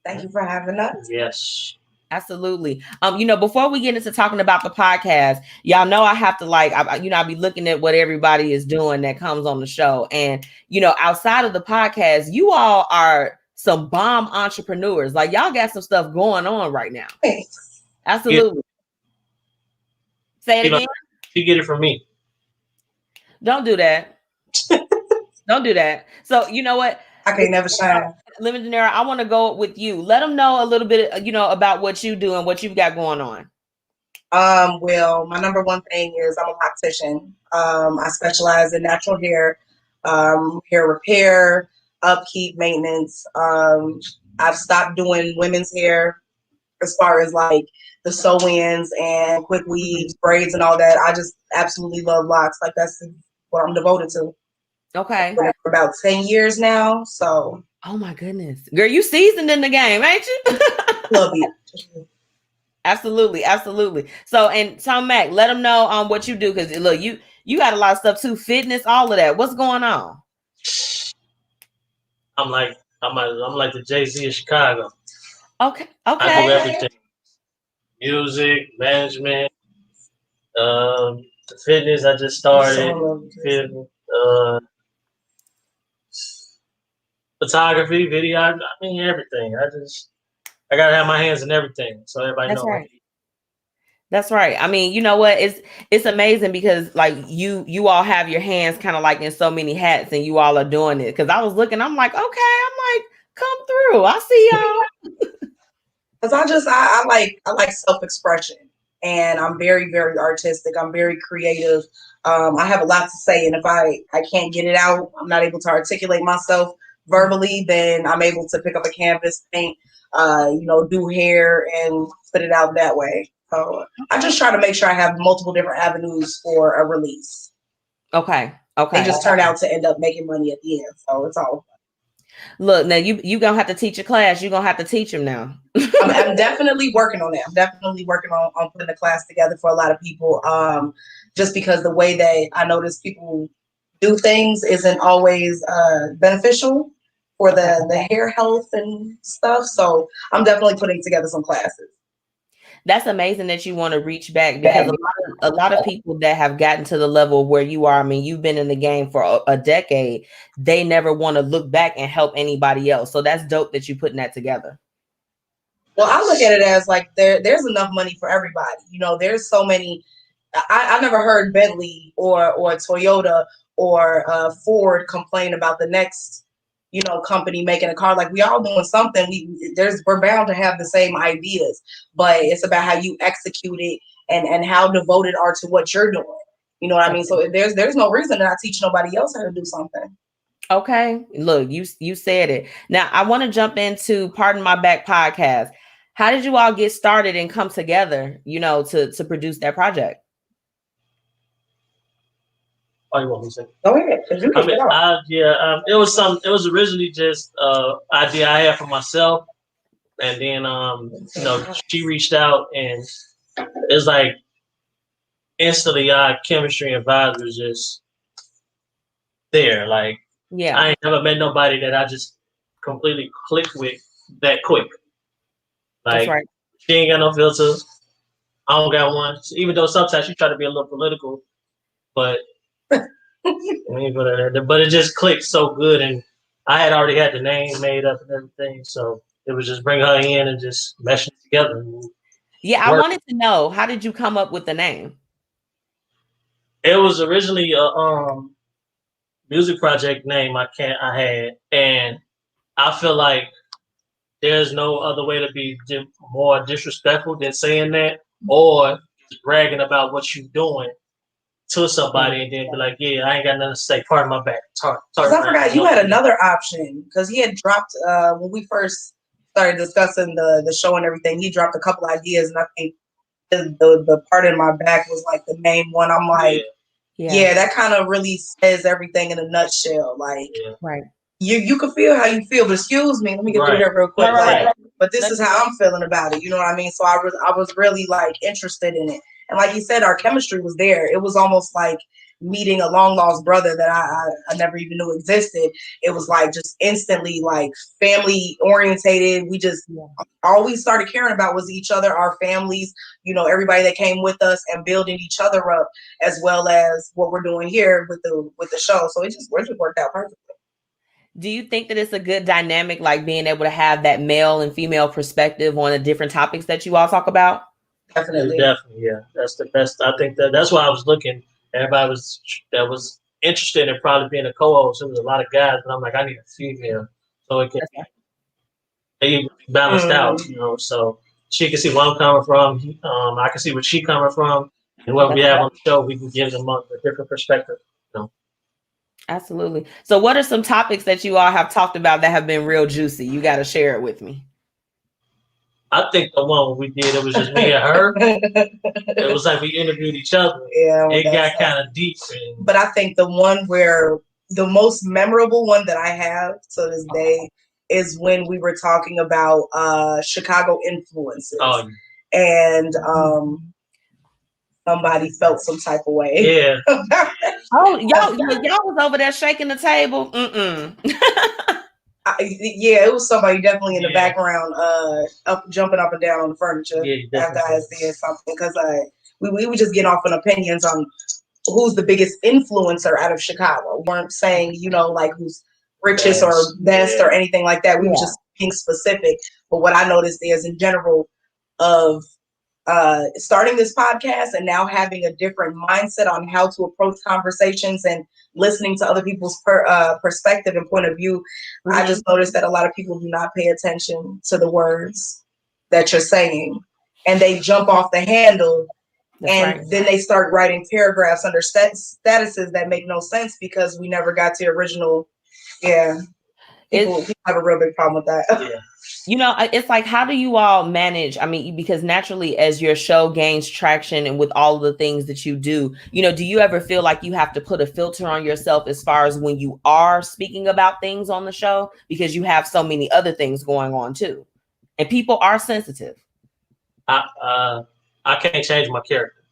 Thank you for having us. Yes. Absolutely. Before we get into talking about the podcast, y'all know I have to I be looking at what everybody is doing that comes on the show. And, outside of the podcast, you all are some bomb entrepreneurs. Like, y'all got some stuff going on right now. Thanks. Absolutely. Say it again. You get it from me. Don't do that. Don't do that. So, you know what? I can't never shine. Lemon Dinero, I want to go with you. Let them know a little bit, about what you do and what you've got going on. Well, my number one thing is I'm a loctician. I specialize in natural hair, hair repair, upkeep, maintenance. I've stopped doing women's hair as far as like the sew-ins and quick weaves, braids, and all that. I just absolutely love locks. Like, that's what I'm devoted to. Okay. For about 10 years now. So. Oh my goodness, girl, you seasoned in the game, ain't you? Love you. Absolutely, absolutely. So, and Tom Mac, let them know what you do, because look, You got a lot of stuff too, fitness, all of that. What's going on? I'm like the Jay-Z of Chicago. Okay. I do everything. Music, management, the fitness I just started. Photography, video, I mean everything. I gotta have my hands in everything so everybody knows. Right. That's right. I mean, you know what? It's amazing because like you all have your hands kind of like in so many hats and you all are doing it. Cause I was looking, I'm like, okay, I'm like, come through. I see y'all. Because I like self-expression, and I'm very, very artistic. I'm very creative. I have a lot to say, and if I can't get it out, I'm not able to articulate myself verbally, then I'm able to pick up a canvas, paint, do hair and put it out that way. So I just try to make sure I have multiple different avenues for a release. Okay. They just turn out to end up making money at the end. So it's all. Look, now you gonna have to teach a class. You're gonna have to teach them now. I'm definitely working on that. I'm definitely working on putting a class together for a lot of people. Just because the way that I notice people do things isn't always beneficial for the hair health and stuff. So I'm definitely putting together some classes. That's amazing that you want to reach back, because a lot of people that have gotten to the level where you are, I mean, you've been in the game for a decade, they never want to look back and help anybody else. So that's dope that you're putting that together. Well, I look at it as like there's enough money for everybody. You know, there's so many. I never heard Bentley or Toyota or Ford complain about the next company making a car. Like, we all doing something. We're bound to have the same ideas, but it's about how you execute it and how devoted are to what you're doing. You know what I mean? So there's no reason to not teach nobody else how to do something. Okay. Look, you said it. Now I want to jump into Pardon My Back podcast. How did you all get started and come together, to produce that project? Oh, you want me to say? Go ahead. It was originally just idea I had for myself, and then she reached out, and it's like instantly our chemistry and vibes was just there. Like, yeah, I ain't never met nobody that I just completely clicked with that quick. Like, that's right. She ain't got no filters. I don't got one. Even though sometimes she try to be a little political, but but it just clicked so good, and I had already had the name made up and everything, so it was just bring her in and just mesh it together. Yeah, I wanted to know, how did you come up with the name? It was originally a music project name I had, and I feel like there's no other way to be more disrespectful than saying that or bragging about what you're doing to somebody and then be like, yeah, I ain't got nothing to say. Pardon my back. I forgot you had another option, because he had dropped when we first started discussing the show and everything. He dropped a couple ideas, and I think the Pardon My Back was like the main one. I'm like, yeah, that kind of really says everything in a nutshell. Like, right. You can feel how you feel, but excuse me, let me get through here real quick. Right. But this is how I'm feeling about it. You know what I mean? So I was really like interested in it. And like you said, our chemistry was there. It was almost like meeting a long lost brother that I never even knew existed. It was like just instantly like family orientated. We just all we started caring about was each other, our families, everybody that came with us, and building each other up, as well as what we're doing here with the show. So it just worked out perfectly. Do you think that it's a good dynamic, like being able to have that male and female perspective on the different topics that you all talk about? Definitely. Yeah. That's the best. I think that's why I was looking. Everybody that was interested in probably being a co-host. There was a lot of guys, but I'm like, I need a female so it can be balanced out, so she can see where I'm coming from. I can see where she's coming from, and what we have on the show, we can give them a different perspective. Absolutely. So what are some topics that you all have talked about that have been real juicy? You got to share it with me. I think the one we did, it was just me and her. It was like we interviewed each other. Yeah, it got kind of deep. But I think the one where the most memorable one that I have to this day is when we were talking about Chicago influences. Oh, and somebody felt some type of way. Yeah. Oh, y'all was over there shaking the table. Yeah, it was somebody definitely in the background, jumping up and down on the furniture after I said something, because we were just getting off on opinions on who's the biggest influencer out of Chicago. We weren't saying, like who's richest or best or anything like that. We were just being specific. But what I noticed is in general of starting this podcast and now having a different mindset on how to approach conversations and listening to other people's perspective and point of view, I just noticed that a lot of people do not pay attention to the words that you're saying, and they jump off the handle. Then they start writing paragraphs under statuses that make no sense because we never got to the original. Yeah. People have a real big problem with that. Yeah. It's like, how do you all manage? I mean, because naturally, as your show gains traction and with all of the things that you do, do you ever feel like you have to put a filter on yourself as far as when you are speaking about things on the show, because you have so many other things going on too, and people are sensitive? I can't change my character,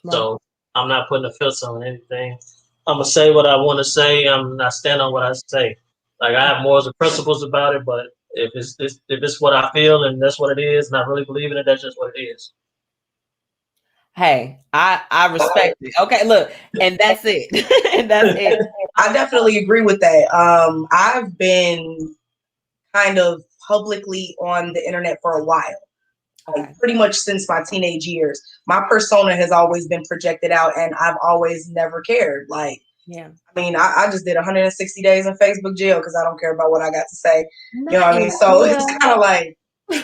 so I'm not putting a filter on anything. I'm gonna say what I want to say. I'm not stand on what I say. Like, I have morals and principles about it, but if it's what I feel and that's what it is, and I really believe in it, that's just what it is. Hey, I respect it. Okay, look, and that's it. That's it. I definitely agree with that. I've been kind of publicly on the internet for a while. Like, pretty much since my teenage years. My persona has always been projected out, and I've always never cared. Like, I mean, I just did 160 days in Facebook jail because I don't care about what I got to say. You know what I mean? So it's kind of like, you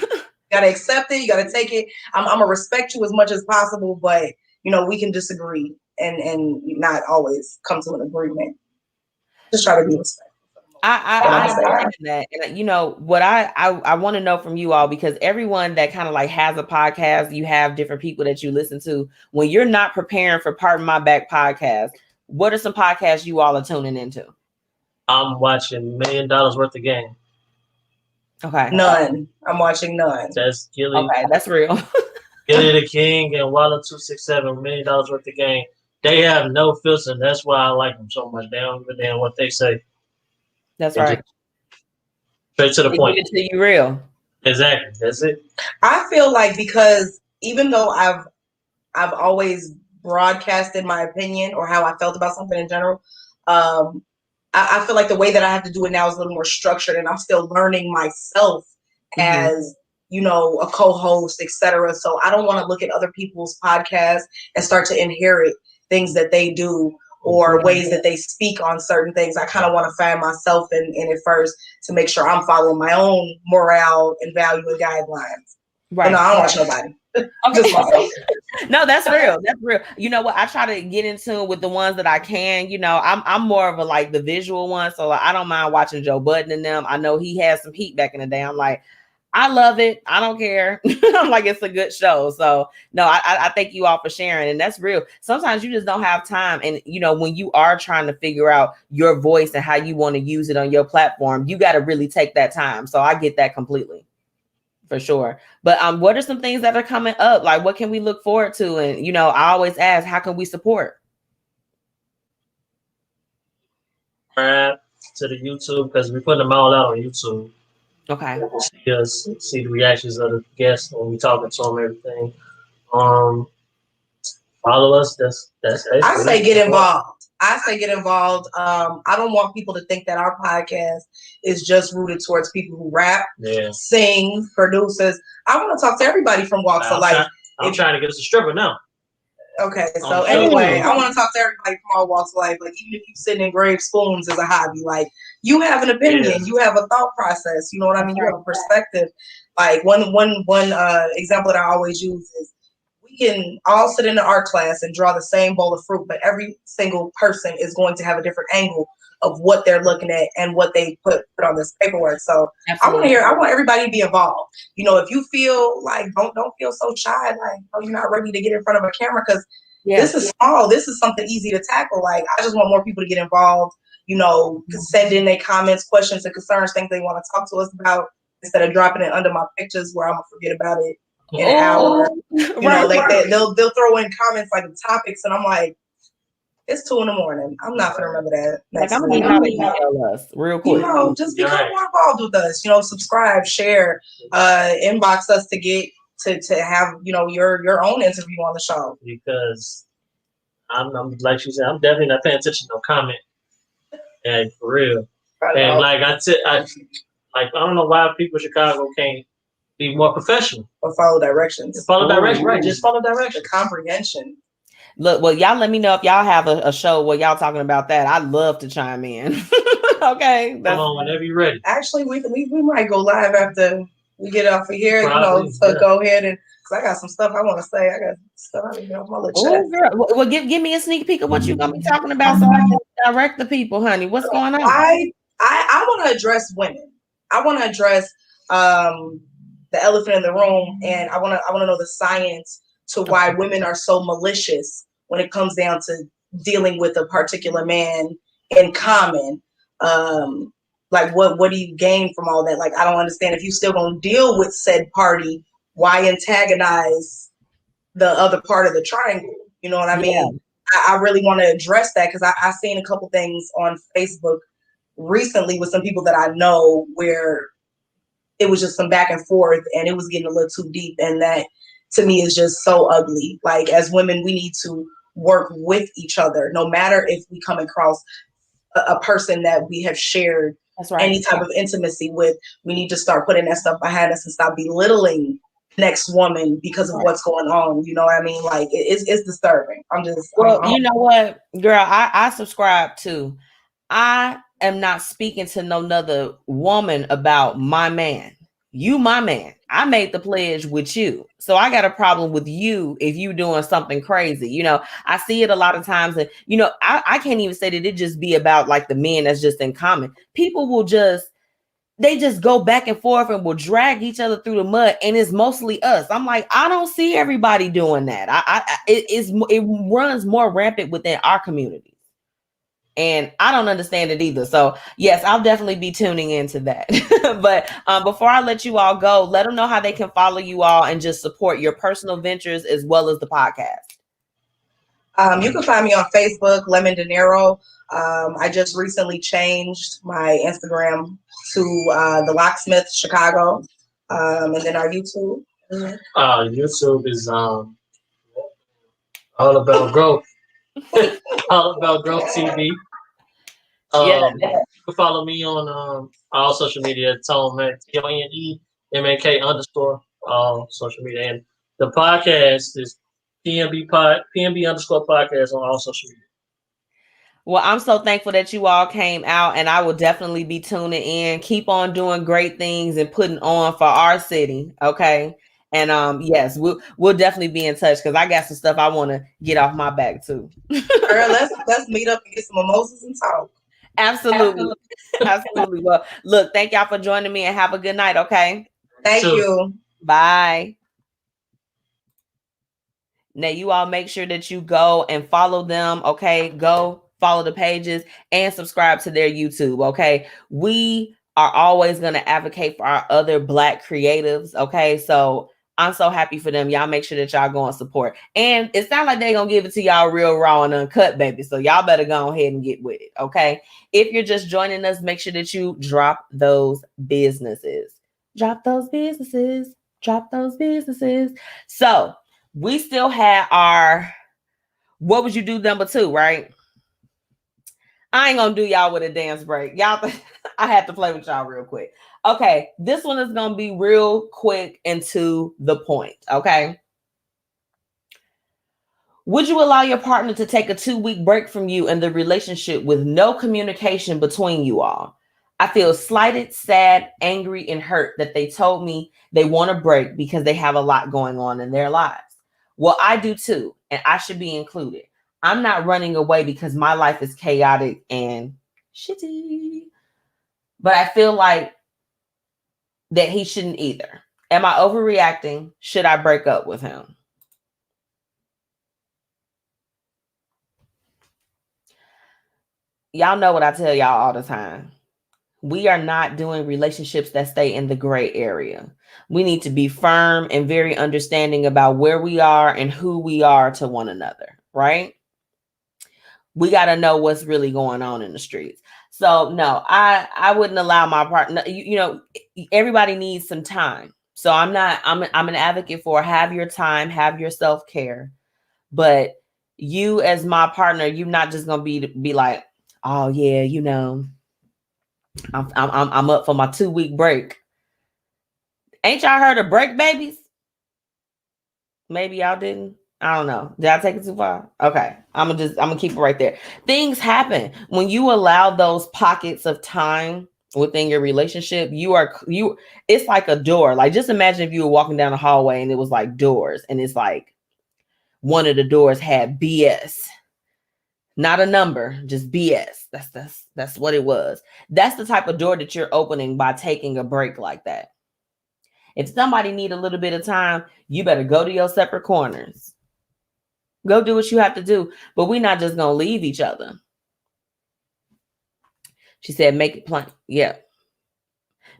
gotta accept it, you gotta take it. I'm gonna respect you as much as possible, but we can disagree and not always come to an agreement. Just try to be respectful. I understand that. And what I want to know from you all, because everyone that kind of like has a podcast, you have different people that you listen to. When you're not preparing for Pardon My Back podcast, what are some podcasts you all are tuning into? I'm watching $1 million worth of game. Okay. None. I'm watching none. That's Gilly. Okay, that's real. Gilly the King and Walla 267, $1 million worth of game. They have no filter, and that's why I like them so much. They don't give a damn what they say. That's right. Straight to the point. Give it to you real. Exactly. That's it. I feel like, because even though I've always broadcasted my opinion or how I felt about something in general, I feel like the way that I have to do it now is a little more structured, and I'm still learning myself as a co-host, etc. So I don't want to look at other people's podcasts and start to inherit things that they do or ways that they speak on certain things. I kind of want to find myself in it first to make sure I'm following my own morale and value and guidelines. Right. But no, I don't watch nobody. Just myself. No, that's real. That's real. You know what? I try to get in tune with the ones that I can. I'm more of a like the visual one, so I don't mind watching Joe Budden and them. I know he has some heat back in the day. I'm like, I love it. I don't care. I'm like, it's a good show. So no, I thank you all for sharing. And that's real. Sometimes you just don't have time. And when you are trying to figure out your voice and how you want to use it on your platform, you got to really take that time. So I get that completely. For sure. But what are some things that are coming up? Like, what can we look forward to? And I always ask, how can we support? To the YouTube, because we're putting them all out on YouTube. Okay. See the reactions of the guests when we talking to them, everything. Follow us. That's I say get involved. I don't want people to think that our podcast is just rooted towards people who rap, sing, producers. I want to talk to everybody from walks of life. I'm trying to get us a stripper now. Okay, so anyway, I want to talk to everybody from all walks of life. Like, even if you sit and engrave spoons as a hobby, like, you have an opinion, you have a thought process. You know what I mean? You have a perspective. Like, one example that I always use is, we can all sit in the art class and draw the same bowl of fruit, but every single person is going to have a different angle of what they're looking at and what they put on this paperwork. So I want everybody to be involved. If you feel like, don't feel so shy, like, you're not ready to get in front of a camera, because this is small. This is something easy to tackle. Like, I just want more people to get involved, send in their comments, questions, and concerns, things they want to talk to us about, instead of dropping it under my pictures where I'm going to forget about it in an hour. You know, like they'll throw in comments like topics, and I'm like, it's 2 a.m. I'm not gonna remember that. Like I'm gonna need y'all to email us real quick. Just become more involved with us. Subscribe, share, inbox us to get to have your own interview on the show. Because I'm like she said, I'm definitely not paying attention to no comment. And for real. And like I don't know why people in Chicago can't be more professional. Or follow directions. Follow directions, right? Just follow directions. The comprehension. Look, well, y'all let me know if y'all have a show where y'all talking about that. I'd love to chime in. Okay. Come on, whenever you're ready. Actually, we might go live after we get off of here, go ahead and, because I got some stuff I want to say. I got stuff I need to get off my little chest. Girl. Well, give me a sneak peek of what you're going to be talking about so I can direct the people, honey. What's going on? I want to address women. I want to address the elephant in the room, and I want to know the science to why women are so malicious when it comes down to dealing with a particular man in common. Like what do you gain from all that? Like, I don't understand. If you still gonna deal with said party, why antagonize the other part of the triangle? You know what I mean? I really want to address that, because I seen a couple things on Facebook recently with some people that I know where it was just some back and forth and it was getting a little too deep, and that to me is just so ugly. Like, as women, we need to work with each other, no matter if we come across a person that we have shared any type of intimacy with. We need to start putting that stuff behind us and stop belittling the next woman because of what's going on. You know what I mean? Like, it's disturbing. You know what, girl, I subscribe to. I am not speaking to no other woman about my man. You my man. I made the pledge with you. So I got a problem with you if you doing something crazy. I see it a lot of times. And, I can't even say that it just be about like the men that's just in common. People will just go back and forth and will drag each other through the mud. And it's mostly us. I'm like, I don't see everybody doing that. It runs more rampant within our community. And I don't understand it either. So yes, I'll definitely be tuning into that. But before I let you all go, let them know how they can follow you all and just support your personal ventures as well as the podcast. You can find me on Facebook, Lemon Dinero. I just recently changed my Instagram to The Locksmith Chicago, and then our YouTube. YouTube is all about growth. All about growth TV. You can follow me on all social media, ToneMak, ToneMak_, all social media. And the podcast is PNB _ podcast on all social media. Well, I'm so thankful that you all came out, and I will definitely be tuning in. Keep on doing great things and putting on for our city. Okay. And yes, we'll definitely be in touch, because I got some stuff I want to get off my back too. Girl, let's meet up and get some mimosas and talk. Absolutely. Absolutely. Well, look, thank y'all for joining me, and have a good night. Okay. Thank you. Bye. Now you all make sure that you go and follow them. Okay. Go follow the pages and subscribe to their YouTube. Okay. We are always going to advocate for our other Black creatives. Okay. So I'm so happy for them. Y'all make sure that y'all go and support. And it's not like they're going to give it to y'all real raw and uncut, baby. So y'all better go ahead and get with it. Okay. If you're just joining us, make sure that you drop those businesses. Drop those businesses. Drop those businesses. So we still had our, what would you do number 2, right? I ain't gonna do y'all with a dance break. Y'all, I had to play with y'all real quick. Okay, this one is gonna be real quick and to the point, okay? Would you allow your partner to take a 2-week break from you in the relationship with no communication between you all? I feel slighted, sad, angry, and hurt that they told me they want a break because they have a lot going on in their lives. Well, I do too, and I should be included. I'm not running away because my life is chaotic and shitty. But I feel like that he shouldn't either. Am I overreacting? Should I break up with him? Y'all know what I tell y'all all the time. we are not doing relationships that stay in the gray area. We need to be firm and very understanding about where we are and who we are to one another, right? We got to know what's really going on in the streets. So no, I wouldn't allow my partner, you know, everybody needs some time. So I'm an advocate for have your time, have your self-care. But you as my partner, you're not just going to be like, oh yeah, you know, I'm up for my 2-week break. Ain't y'all heard of break babies? Maybe y'all didn't. I don't know. Did I take it too far? Okay. I'm gonna keep it right there. Things happen when you allow those pockets of time within your relationship. It's like a door. Like, just imagine if you were walking down the hallway and it was like doors, and it's like one of the doors had BS. Not a number, just BS. That's what it was. That's the type of door that you're opening by taking a break like that. If somebody need a little bit of time, you better go to your separate corners. Go do what you have to do. But we're not just going to leave each other. She said, make it plain. Yeah.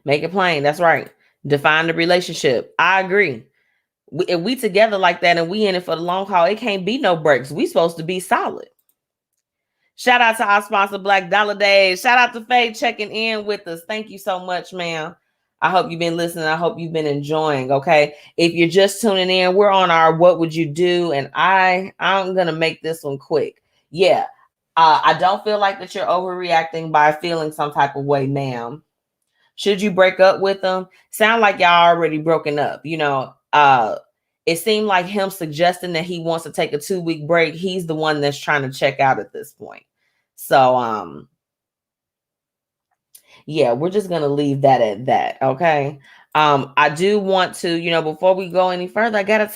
Make it plain. That's right. Define the relationship. I agree. If we together like that and we in it for the long haul, it can't be no breaks. We supposed to be solid. Shout out to our sponsor, Black Dollar Days. Shout out to Faye checking in with us. Thank you so much, ma'am. I hope you've been listening. I hope you've been enjoying. Okay. If you're just tuning in, we're on our What Would You Do? And I'm going to make this one quick. Yeah. I don't feel like that you're overreacting by feeling some type of way, ma'am. Should you break up with them? Sound like y'all already broken up. You know, it seemed like him suggesting that he wants to take a 2-week break. He's the one that's trying to check out at this point. So, yeah, we're just going to leave that at that. Okay. I do want to, you know, before we go any further, I gotta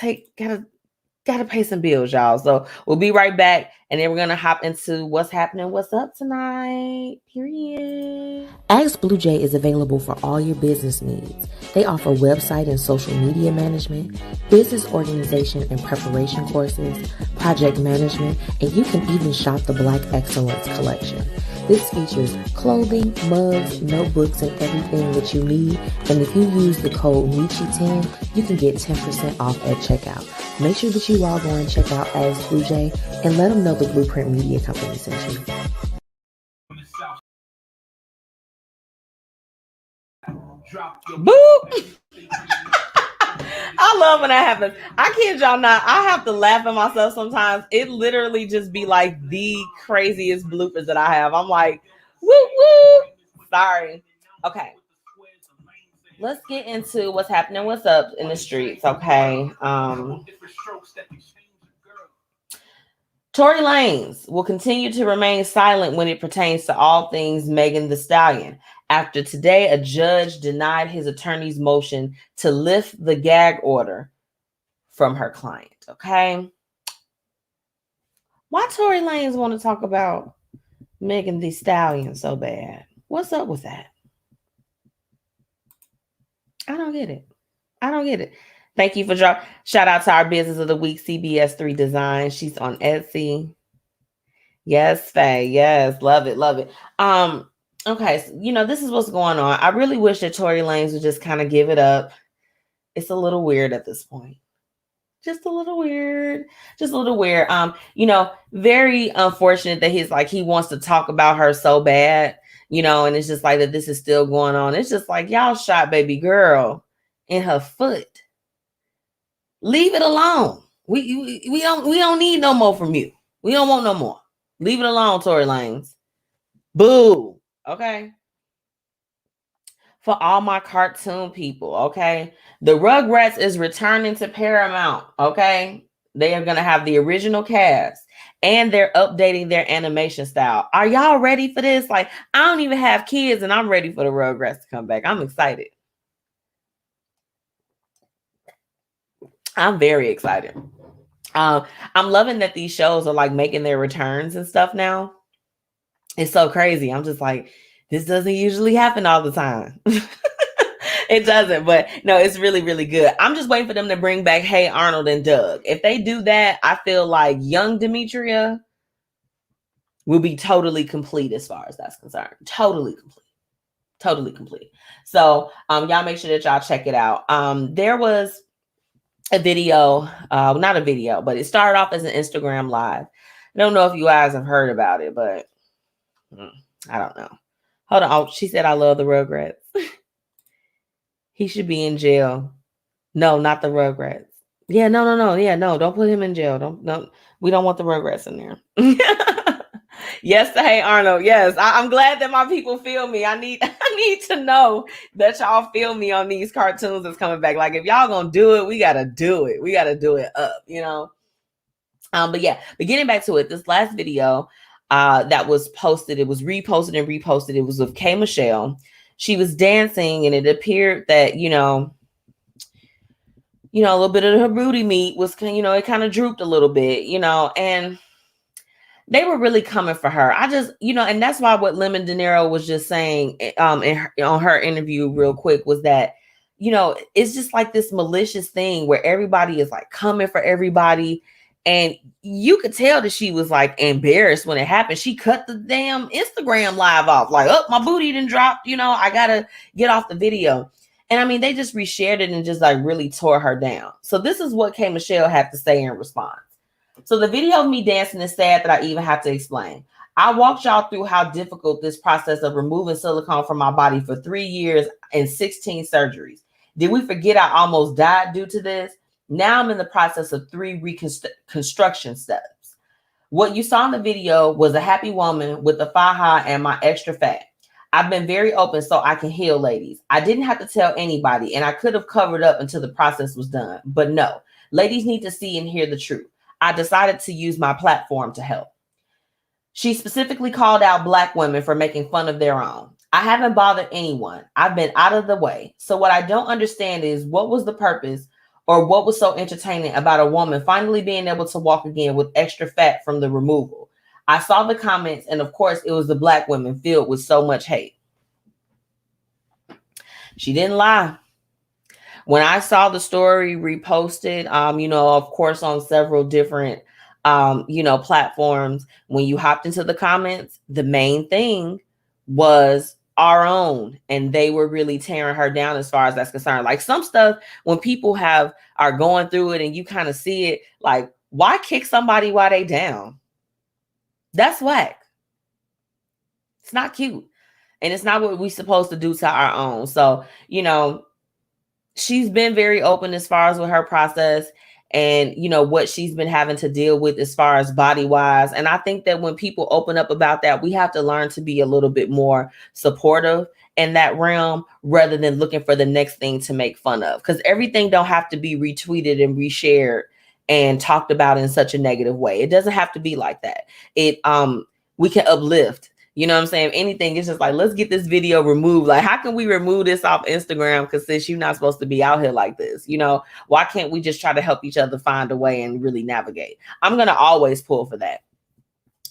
pay some bills, y'all. So we'll be right back. And then we're going to hop into what's happening, what's up tonight, period. Ask BlueJae is available for all your business needs. They offer website and social media management, business organization and preparation courses, project management, and you can even shop the Black Excellence collection. This features clothing, mugs, notebooks, and everything that you need. And if you use the code MECHI10, you can get 10% off at checkout. Make sure that you log on and check out Ask BlueJae and let them know the Blueprint Media Company sent you. Boop! I love when that happens. I kid y'all not. I have to laugh at myself sometimes. It literally just be like the craziest bloopers that I have. I'm like, woo woo. Sorry. Okay. Let's get into what's happening, what's up in the streets. Okay. Tory Lanez will continue to remain silent when it pertains to all things Megan Thee Stallion. After today, a judge denied his attorney's motion to lift the gag order from her client. Okay. Why Tory Lanez want to talk about Megan Thee Stallion so bad? What's up with that? I don't get it. Thank you for shout out to our business of the week, CBS3 Designs. She's on Etsy. Yes, Faye. Yes, love it. Okay, so, you know, this is what's going on. I really wish that Tory Lanez would just kind of give it up. It's a little weird at this point. Just a little weird. You know, very unfortunate that he wants to talk about her so bad, you know, and it's just like that this is still going on. It's just like, y'all shot baby girl in her foot. Leave it alone. We don't need no more from you. We don't want no more. Leave it alone, Tory Lanez. Boo. Okay. For all my cartoon people, okay? The Rugrats is returning to Paramount, okay? They are going to have the original cast and they're updating their animation style. Are y'all ready for this? Like, I don't even have kids and I'm ready for the Rugrats to come back. I'm excited. I'm very excited. I'm loving that these shows are like making their returns and stuff now. It's so crazy. I'm just like, this doesn't usually happen all the time. It doesn't, but no, it's really, really good. I'm just waiting for them to bring back Hey Arnold and Doug. If they do that, I feel like young Demetria will be totally complete as far as that's concerned. Totally complete. Totally complete. So y'all make sure that y'all check it out. There was a video, not a video, but it started off as an Instagram live. I don't know if you guys have heard about it, but I don't know. Hold on. Oh, she said, I love the Rugrats. He should be in jail. No, not the Rugrats. Yeah, no. Yeah, no, don't put him in jail. Don't. We don't want the Rugrats in there. Yes, hey Arnold. Yes, I'm glad that my people feel me. I need to know that y'all feel me on these cartoons that's coming back. Like if y'all gonna do it, we gotta do it. We gotta do it up, you know. But getting back to it, this last video that was posted, it was reposted and reposted. It was with K Michelle. She was dancing, and it appeared that you know, a little bit of her booty meat was, it kind of drooped a little bit, and they were really coming for her. I just, and that's why what Lemon Dinero was just saying on her interview real quick was that, it's just like this malicious thing where everybody is like coming for everybody. And you could tell that she was like embarrassed when it happened. She cut the damn Instagram live off like, oh, my booty didn't drop. I got to get off the video. And I mean, they just reshared it and just like really tore her down. So this is what K Michelle had to say in response. So the video of me dancing is sad that I even have to explain. I walked y'all through how difficult this process of removing silicone from my body for 3 years and 16 surgeries. Did we forget I almost died due to this? Now I'm in the process of 3 reconstruction steps. What you saw in the video was a happy woman with a faja and my extra fat. I've been very open so I can heal, ladies. I didn't have to tell anybody, and I could have covered up until the process was done. But no, ladies need to see and hear the truth. I decided to use my platform to help. She specifically called out Black women for making fun of their own. I haven't bothered anyone. I've been out of the way. So what I don't understand is what was the purpose or what was so entertaining about a woman finally being able to walk again with extra fat from the removal? I saw the comments, and of course, it was the Black women filled with so much hate. She didn't lie. When I saw the story reposted, of course, on several different, platforms, when you hopped into the comments, the main thing was our own, and they were really tearing her down as far as that's concerned. Like some stuff, when people are going through it and you kind of see it, like, why kick somebody while they down? That's whack. It's not cute. And it's not what we're supposed to do to our own. So, she's been very open as far as with her process and, what she's been having to deal with as far as body wise. And I think that when people open up about that, we have to learn to be a little bit more supportive in that realm rather than looking for the next thing to make fun of. Because everything don't have to be retweeted and reshared and talked about in such a negative way. It doesn't have to be like that. We can uplift. You know what I'm saying? Anything, it's just like, let's get this video removed. Like, how can we remove this off Instagram? Because since you're not supposed to be out here like this, why can't we just try to help each other find a way and really navigate? I'm going to always pull for that.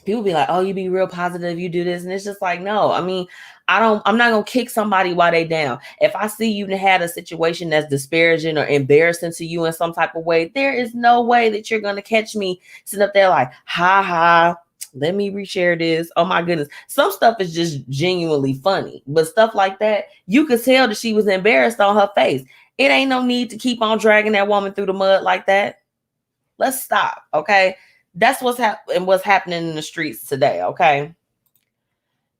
People be like, oh, you be real positive, you do this. And it's just like, no, I mean, I'm not going to kick somebody while they down. If I see you had a situation that's disparaging or embarrassing to you in some type of way, there is no way that you're going to catch me sitting up there like, ha ha. Let me reshare this. Oh my goodness. Some stuff is just genuinely funny, but stuff like that, you could tell that she was embarrassed on her face. It ain't no need to keep on dragging that woman through the mud like that. Let's stop. Okay. That's what's happening in the streets today. Okay.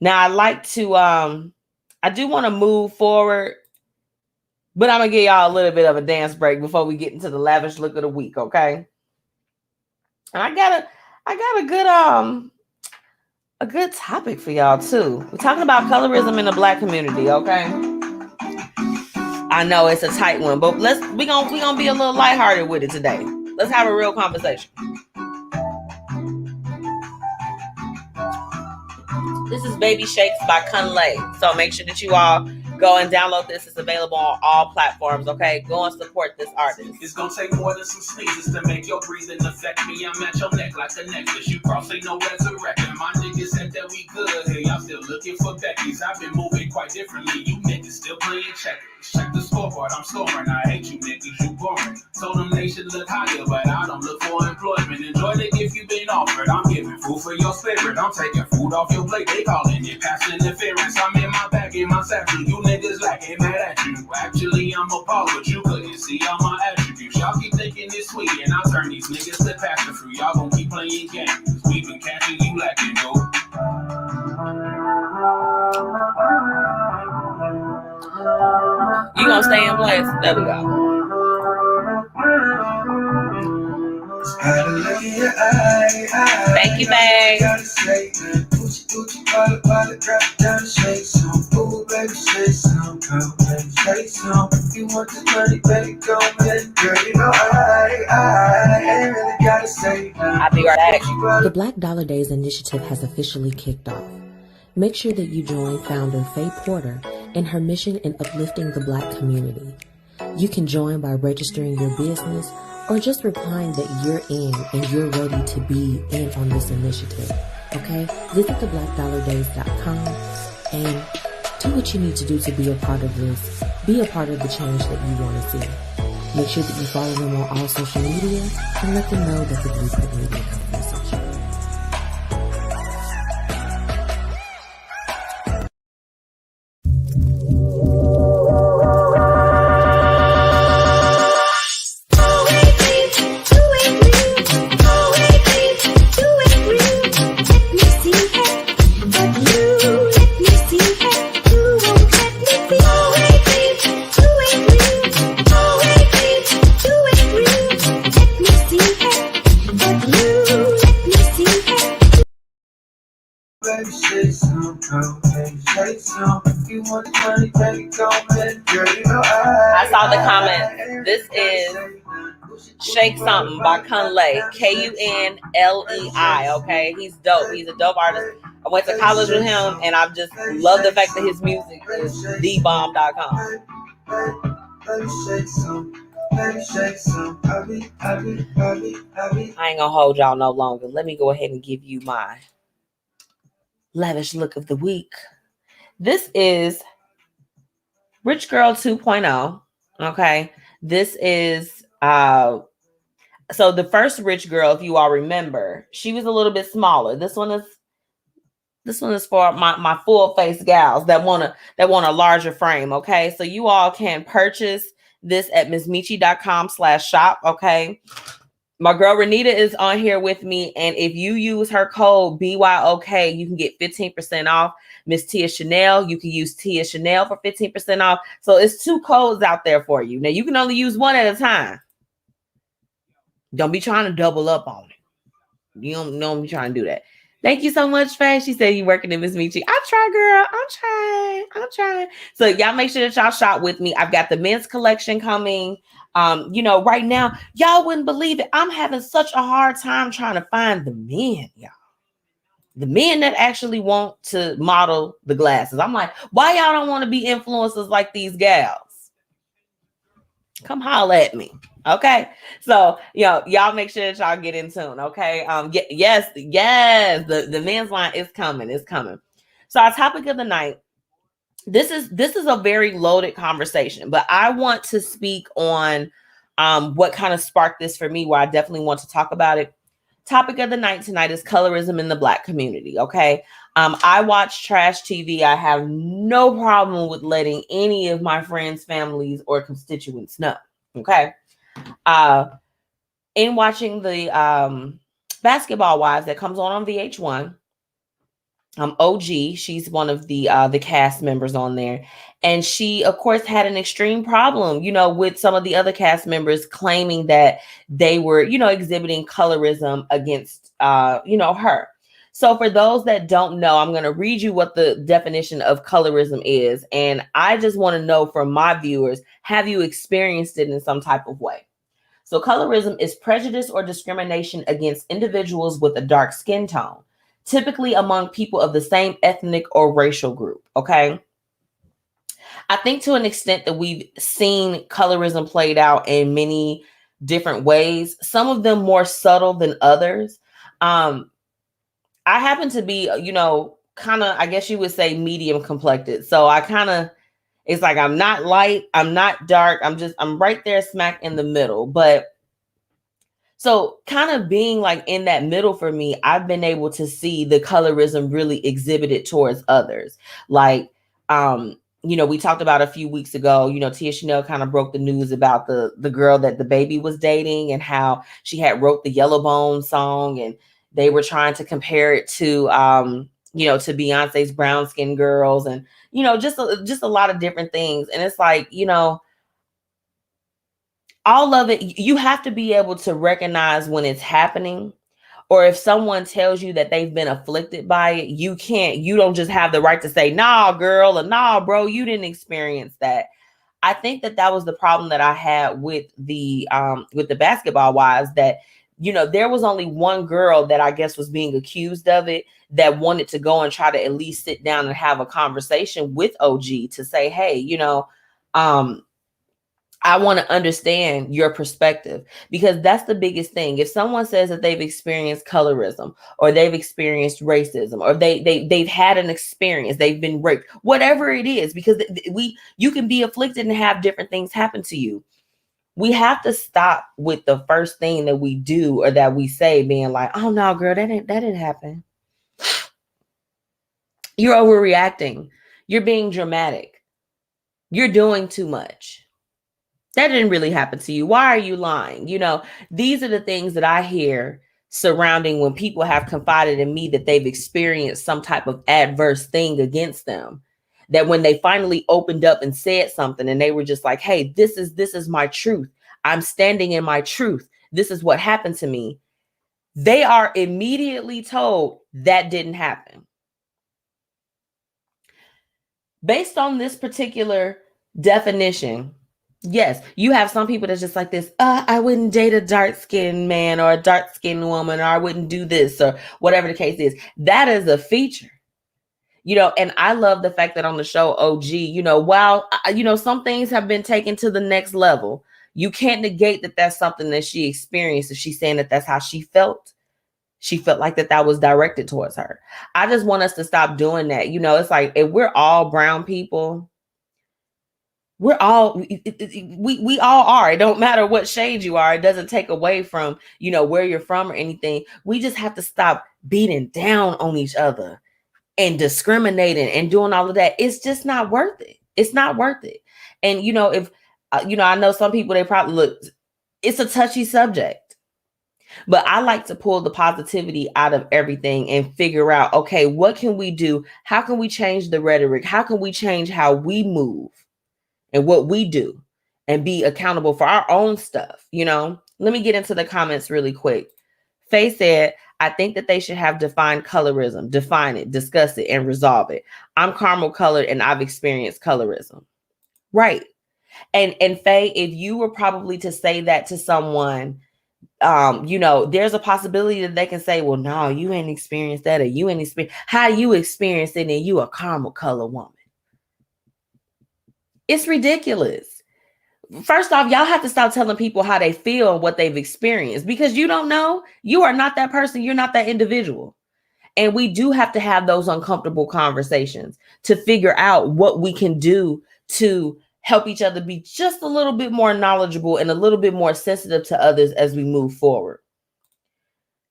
Now I like to, I do want to move forward, but I'm going to give y'all a little bit of a dance break before we get into the lavish look of the week. Okay. And I got a good topic for y'all too. We're talking about colorism in the Black community, okay? I know it's a tight one, but we're gonna be a little lighthearted with it today. Let's have a real conversation. This is Baby Shakes by Kunle. So make sure that you all go and download this. It's available on all platforms, okay? Go and support this artist. It's gonna take more than some sneezes to make your breathing affect me. I'm at your neck like a necklace. You cross, ain't no resurrecting. My niggas said that we good. Hey, I'm still looking for Becky's. I've been moving quite differently. You niggas still playing checkers. Check the scoreboard, I'm scoring. I hate you niggas, you boring. Told them they should look higher, but I don't look for employment. Enjoy the gift you've been offered. I'm giving food for your spirit. I'm taking food off your plate. They calling it past interference. I'm in my bag, in my satchel. You niggas like ain't mad at you. Actually, I'm appalled, but you couldn't see all my attributes. Y'all keep thinking it's sweet, and I'll turn these niggas to passion fruit. Y'all gon' keep playing games. We been catching you like you know. You gonna stay in place? There we go. Thank you, babe. I'll be right back. The Black Dollar Days initiative has officially kicked off. Make sure that you join founder Faye Porter in her mission in uplifting the Black community. You can join by registering your business or just replying that you're in and you're ready to be in on this initiative. Okay? Visit theblackdollardays.com and do what you need to do to be a part of this. Be a part of the change that you want to see. Make sure that you follow them on all social media and let them know that the Blueprint Media Company sent you. I saw the comment. This is Shake Something by Kunley. Kunlei. Okay, he's dope. He's a dope artist. I went to college with him, and I just love the fact that his music is thebomb.com. I ain't gonna hold y'all no longer. Let me go ahead and give you my lavish look of the week. This is Rich Girl 2.0. Okay. This is so the first Rich Girl, if you all remember, she was a little bit smaller. This one is for my full face gals that want a larger frame. Okay. So you all can purchase this at MzMetchi.com/shop. Okay. My girl Renita is on here with me, and if you use her code BYOK, you can get 15% off. Miss Tia Chanel, you can use Tia Chanel for 15% off. So it's 2 codes out there for you. Now you can only use one at a time. Don't be trying to double up on it. You don't be trying to do that. Thank you so much, Faye. She said you working in MzMetchi. I try, girl. I'm trying. So y'all make sure that y'all shop with me. I've got the men's collection coming. Right now, y'all wouldn't believe it. I'm having such a hard time trying to find the men, y'all. The men that actually want to model the glasses. I'm like, why y'all don't want to be influencers like these gals? Come holler at me. Okay. So, y'all make sure that y'all get in tune. Okay. Yes. The men's line is coming. It's coming. So our topic of the night, this is a very loaded conversation, but I want to speak on what kind of sparked this for me, where I definitely want to talk about it. Topic of the night tonight is colorism in the Black community. Okay. I watch trash TV. I have no problem with letting any of my friends, families, or constituents know. Okay. In watching the Basketball Wives that comes on VH1, OG, she's one of the cast members on there, and she of course had an extreme problem, with some of the other cast members claiming that they were, exhibiting colorism against her. So for those that don't know, I'm going to read you what the definition of colorism is, and I just want to know from my viewers, have you experienced it in some type of way? So colorism is prejudice or discrimination against individuals with a dark skin tone, typically among people of the same ethnic or racial group. Okay. I think to an extent that we've seen colorism played out in many different ways, some of them more subtle than others. I happen to be, kind of, I guess you would say, medium complected. So it's like, I'm not light, I'm not dark. I'm right there smack in the middle. But so kind of being like in that middle for me, I've been able to see the colorism really exhibited towards others. Like, we talked about a few weeks ago, Tia Chanel kind of broke the news about the girl that the baby was dating and how she had wrote the Yellowbone song, and they were trying to compare it to, to Beyonce's Brown Skin Girls, and, just a lot of different things. And it's like, all of it, you have to be able to recognize when it's happening. Or if someone tells you that they've been afflicted by it, you don't just have the right to say, nah, girl, or nah, bro, you didn't experience that. I think that was the problem that I had with the Basketball Wives, that, there was only one girl that I guess was being accused of it, that wanted to go and try to at least sit down and have a conversation with OG to say, hey, I want to understand your perspective, because that's the biggest thing. If someone says that they've experienced colorism, or they've experienced racism, or they've had an experience, they've been raped, whatever it is, because you can be afflicted and have different things happen to you. We have to stop with the first thing that we do or that we say being like, oh no, girl, that didn't happen. You're overreacting. You're being dramatic. You're doing too much. That didn't really happen to you. Why are you lying? These are the things that I hear surrounding when people have confided in me that they've experienced some type of adverse thing against them. That when they finally opened up and said something and they were just like, hey, this is my truth. I'm standing in my truth. This is what happened to me. They are immediately told that didn't happen. Based on this particular definition, yes, you have some people that's just like this. I wouldn't date a dark-skinned man or a dark-skinned woman, or I wouldn't do this, or whatever the case is. That is a feature, and I love the fact that on the show OG, while, some things have been taken to the next level, you can't negate that that's something that she experienced. If she's saying that that's how she felt like that was directed towards her. I just want us to stop doing that. It's like, if we're all brown people, we all are. It don't matter what shade you are. It doesn't take away from, where you're from or anything. We just have to stop beating down on each other and discriminating and doing all of that. It's just not worth it. It's not worth it. And, if, I know some people, they probably look, it's a touchy subject, but I like to pull the positivity out of everything and figure out, okay, what can we do? How can we change the rhetoric? How can we change how we move and what we do, and be accountable for our own stuff? Let me get into the comments really quick. Faye said, I think that they should have defined colorism, define it, discuss it, and resolve it. I'm caramel colored and I've experienced colorism. Right. And Faye, if you were probably to say that to someone, there's a possibility that they can say, well, no, you ain't experienced that, or you ain't experienced how you experienced it, and you a caramel color woman. It's ridiculous. First off, y'all have to stop telling people how they feel and what they've experienced, because you don't know. You are not that person. You're not that individual. And we do have to have those uncomfortable conversations to figure out what we can do to help each other be just a little bit more knowledgeable and a little bit more sensitive to others as we move forward.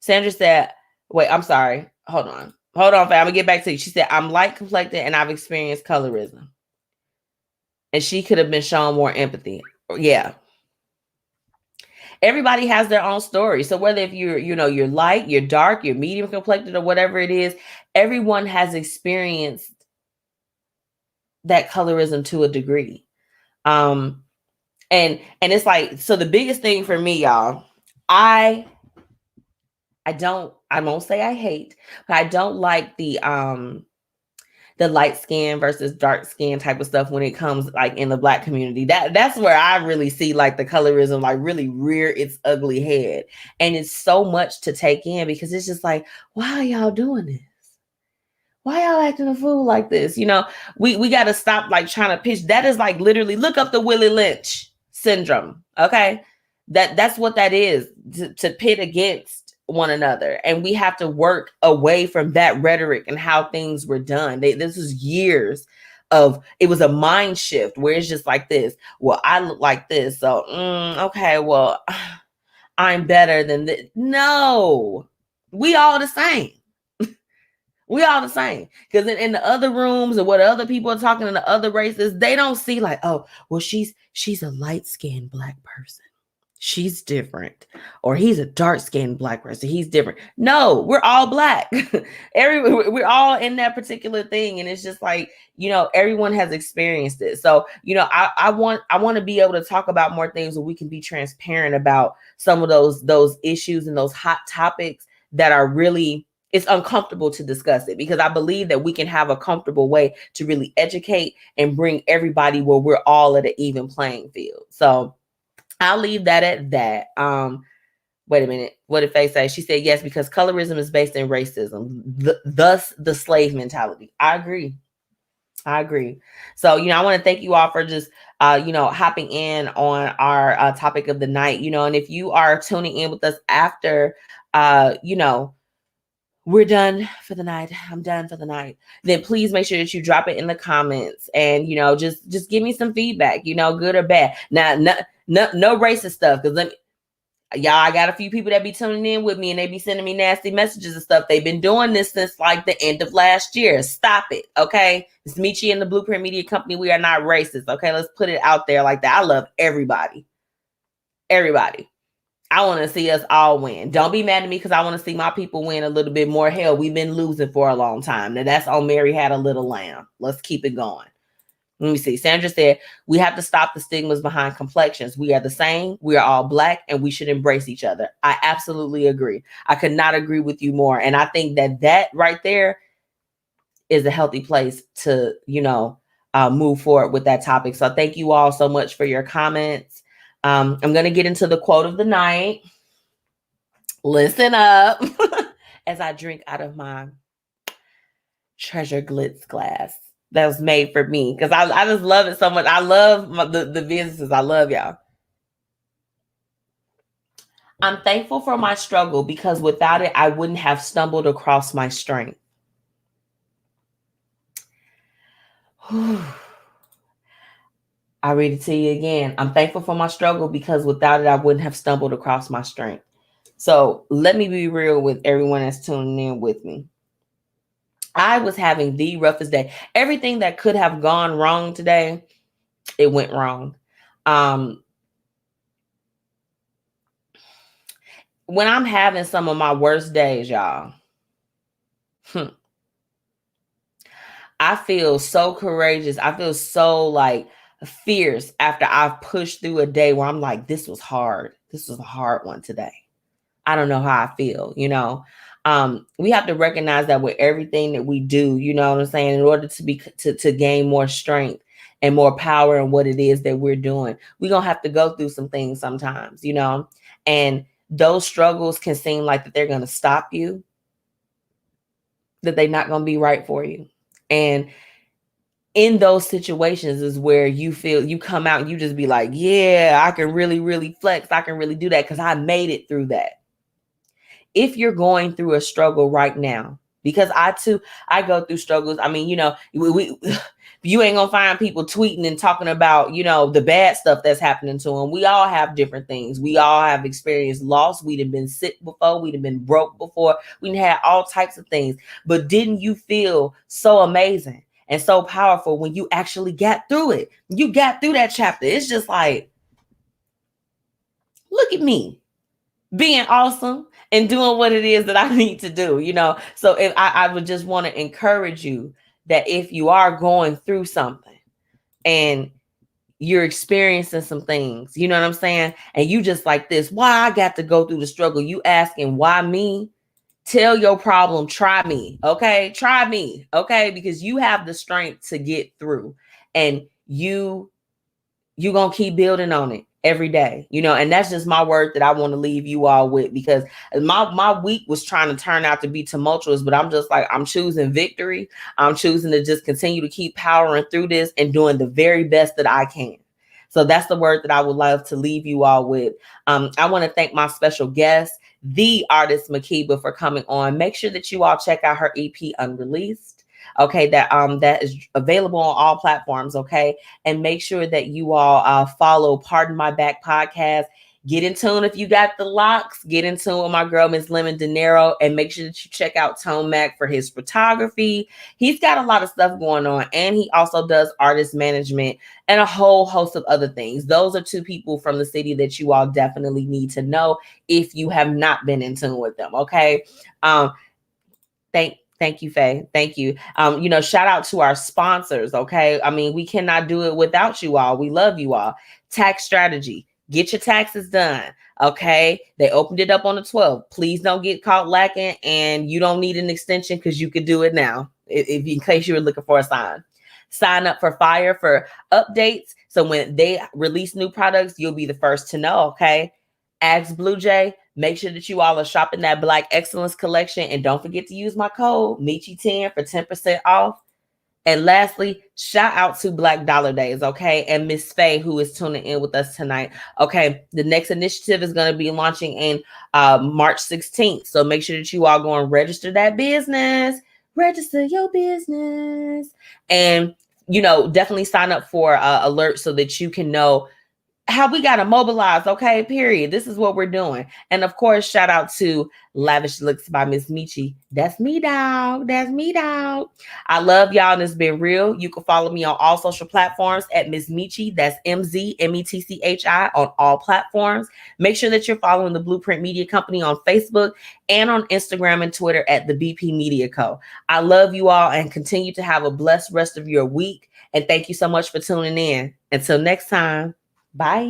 Sandra said, wait, I'm sorry. Hold on, fam. I'm gonna get back to you. She said, I'm light complected and I've experienced colorism. And she could have been shown more empathy. Yeah. Everybody has their own story. So whether if you're light, you're dark, you're medium complected, or whatever it is, everyone has experienced that colorism to a degree. And it's like, so the biggest thing for me, y'all, I won't say I hate, but I don't like the light skin versus dark skin type of stuff when it comes like in the Black community. That's where I really see like the colorism like really rear its ugly head. And it's so much to take in, because it's just like, why are y'all doing this? Why y'all acting a fool like this? We got to stop like trying to pitch. That is like literally, look up the Willie Lynch syndrome. Okay. That's what that is, to pit against one another. And we have to work away from that rhetoric and how things were done. This was years of, it was a mind shift where it's just like this. Well, I look like this. So, okay, well, I'm better than this. No, we all the same. We all the same. Because in the other rooms and what other people are talking in the other races, they don't see like, oh, well, she's a light-skinned Black person. She's different. Or he's a dark-skinned Black person. He's different. No, we're all Black. We're all in that particular thing. And it's just like, you know, everyone has experienced it. So, you know, I want to be able to talk about more things where we can be transparent about some of those issues and those hot topics that are really, it's uncomfortable to discuss it, because I believe that we can have a comfortable way to really educate and bring everybody where we're all at an even playing field. So I'll leave that at that. Wait a minute. What did Faye say? She said, yes, because colorism is based in racism, thus the slave mentality. I agree. So, you know, I want to thank you all for just, you know, hopping in on our topic of the night, you know, and if you are tuning in with us after, you know, we're done for the night, I'm done for the night, then please make sure that you drop it in the comments and, you know, just give me some feedback, you know, good or bad. Now, no racist stuff, because y'all, I got a few people that be tuning in with me and they be sending me nasty messages and stuff. They've been doing this since like the end of last year. Stop it, okay? It's MzMetchi and the Blueprint Media Company. We are not racist, okay? Let's put it out there like that. I love everybody. Everybody. I want to see us all win. Don't be mad at me because I want to see my people win a little bit more. Hell, we've been losing for a long time. Now that's on Mary Had a Little Lamb. Let's keep it going. Let me see. Sandra said, we have to stop the stigmas behind complexions. We are the same. We are all Black and we should embrace each other. I absolutely agree. I could not agree with you more. And I think that right there is a healthy place to, you know, move forward with that topic. So thank you all so much for your comments. I'm going to get into the quote of the night. Listen up as I drink out of my treasure glitz glass that was made for me, because I just love it so much. I love the businesses. I love y'all. I'm thankful for my struggle because without it, I wouldn't have stumbled across my strength. I read it to you again. I'm thankful for my struggle because without it, I wouldn't have stumbled across my strength. So let me be real with everyone that's tuning in with me. I was having the roughest day. Everything that could have gone wrong today, it went wrong. When I'm having some of my worst days, y'all, I feel so courageous. I feel so like fierce after I've pushed through a day where I'm like, this was hard. This was a hard one today. I don't know how I feel, you know. We have to recognize that with everything that we do, you know what I'm saying, in order to gain more strength and more power in what it is that we're doing, we're going to have to go through some things sometimes, you know, and those struggles can seem like that they're going to stop you, that they're not going to be right for you. And in those situations is where you feel you come out and you just be like, yeah, I can really, really flex. I can really do that because I made it through that. If you're going through a struggle right now, because I go through struggles. I mean, you know, you ain't gonna find people tweeting and talking about, you know, the bad stuff that's happening to them. We all have different things. We all have experienced loss. We'd have been sick before. We'd have been broke before. We'd had all types of things. But didn't you feel so amazing and so powerful when you actually got through it? You got through that chapter. It's just like, look at me being awesome and doing what it is that I need to do, you know? So if I would just want to encourage you that if you are going through something and you're experiencing some things, you know what I'm saying? And you just like this, why I got to go through the struggle? You asking why me? Tell your problem, try me, okay? Try me, okay? Because you have the strength to get through and you gonna keep building on it every day, you know, and that's just my word that I want to leave you all with, because my week was trying to turn out to be tumultuous, but I'm just like, I'm choosing victory. I'm choosing to just continue to keep powering through this and doing the very best that I can. So that's the word that I would love to leave you all with. I want to thank my special guest, Thee Artiist Makiiba, for coming on. Make sure that you all check out her EP Unreleased. Okay, that is available on all platforms. Okay, and make sure that you all follow Pardon My Back podcast. Get in tune if you got the locks. Get in tune with my girl, Miss Lemon Dinero, and make sure that you check out Tone Mac for his photography. He's got a lot of stuff going on, and he also does artist management and a whole host of other things. Those are two people from the city that you all definitely need to know if you have not been in tune with them. Okay. Thank you, Faye. Thank you. Shout out to our sponsors. Okay. I mean, we cannot do it without you all. We love you all. Tax Strategy. Get your taxes done. Okay. They opened it up on the 12th. Please don't get caught lacking, and you don't need an extension because you could do it now if in case you were looking for a sign. Sign up for Fiya for updates. So when they release new products, you'll be the first to know. Okay. Ask BlueJae. Make sure that you all are shopping that Black Excellence collection. And don't forget to use my code MzMetchi10 for 10% off. And lastly, shout out to Black Dollar Days, okay? And Miss Faye, who is tuning in with us tonight. Okay, the next initiative is going to be launching in March 16th. So make sure that you all go and register that business. Register your business. And, definitely sign up for alerts so that you can know how we got to mobilize, okay, period. This is what we're doing. And of course, shout out to Lavish Looks by MzMetchi. That's me, dog. That's me, dog. I love y'all, and it's been real. You can follow me on all social platforms at MzMetchi. That's MzMetchi on all platforms. Make sure that you're following the Blueprint Media Company on Facebook and on Instagram and Twitter at the BP Media Co. I love you all, and continue to have a blessed rest of your week. And thank you so much for tuning in. Until next time. Bye.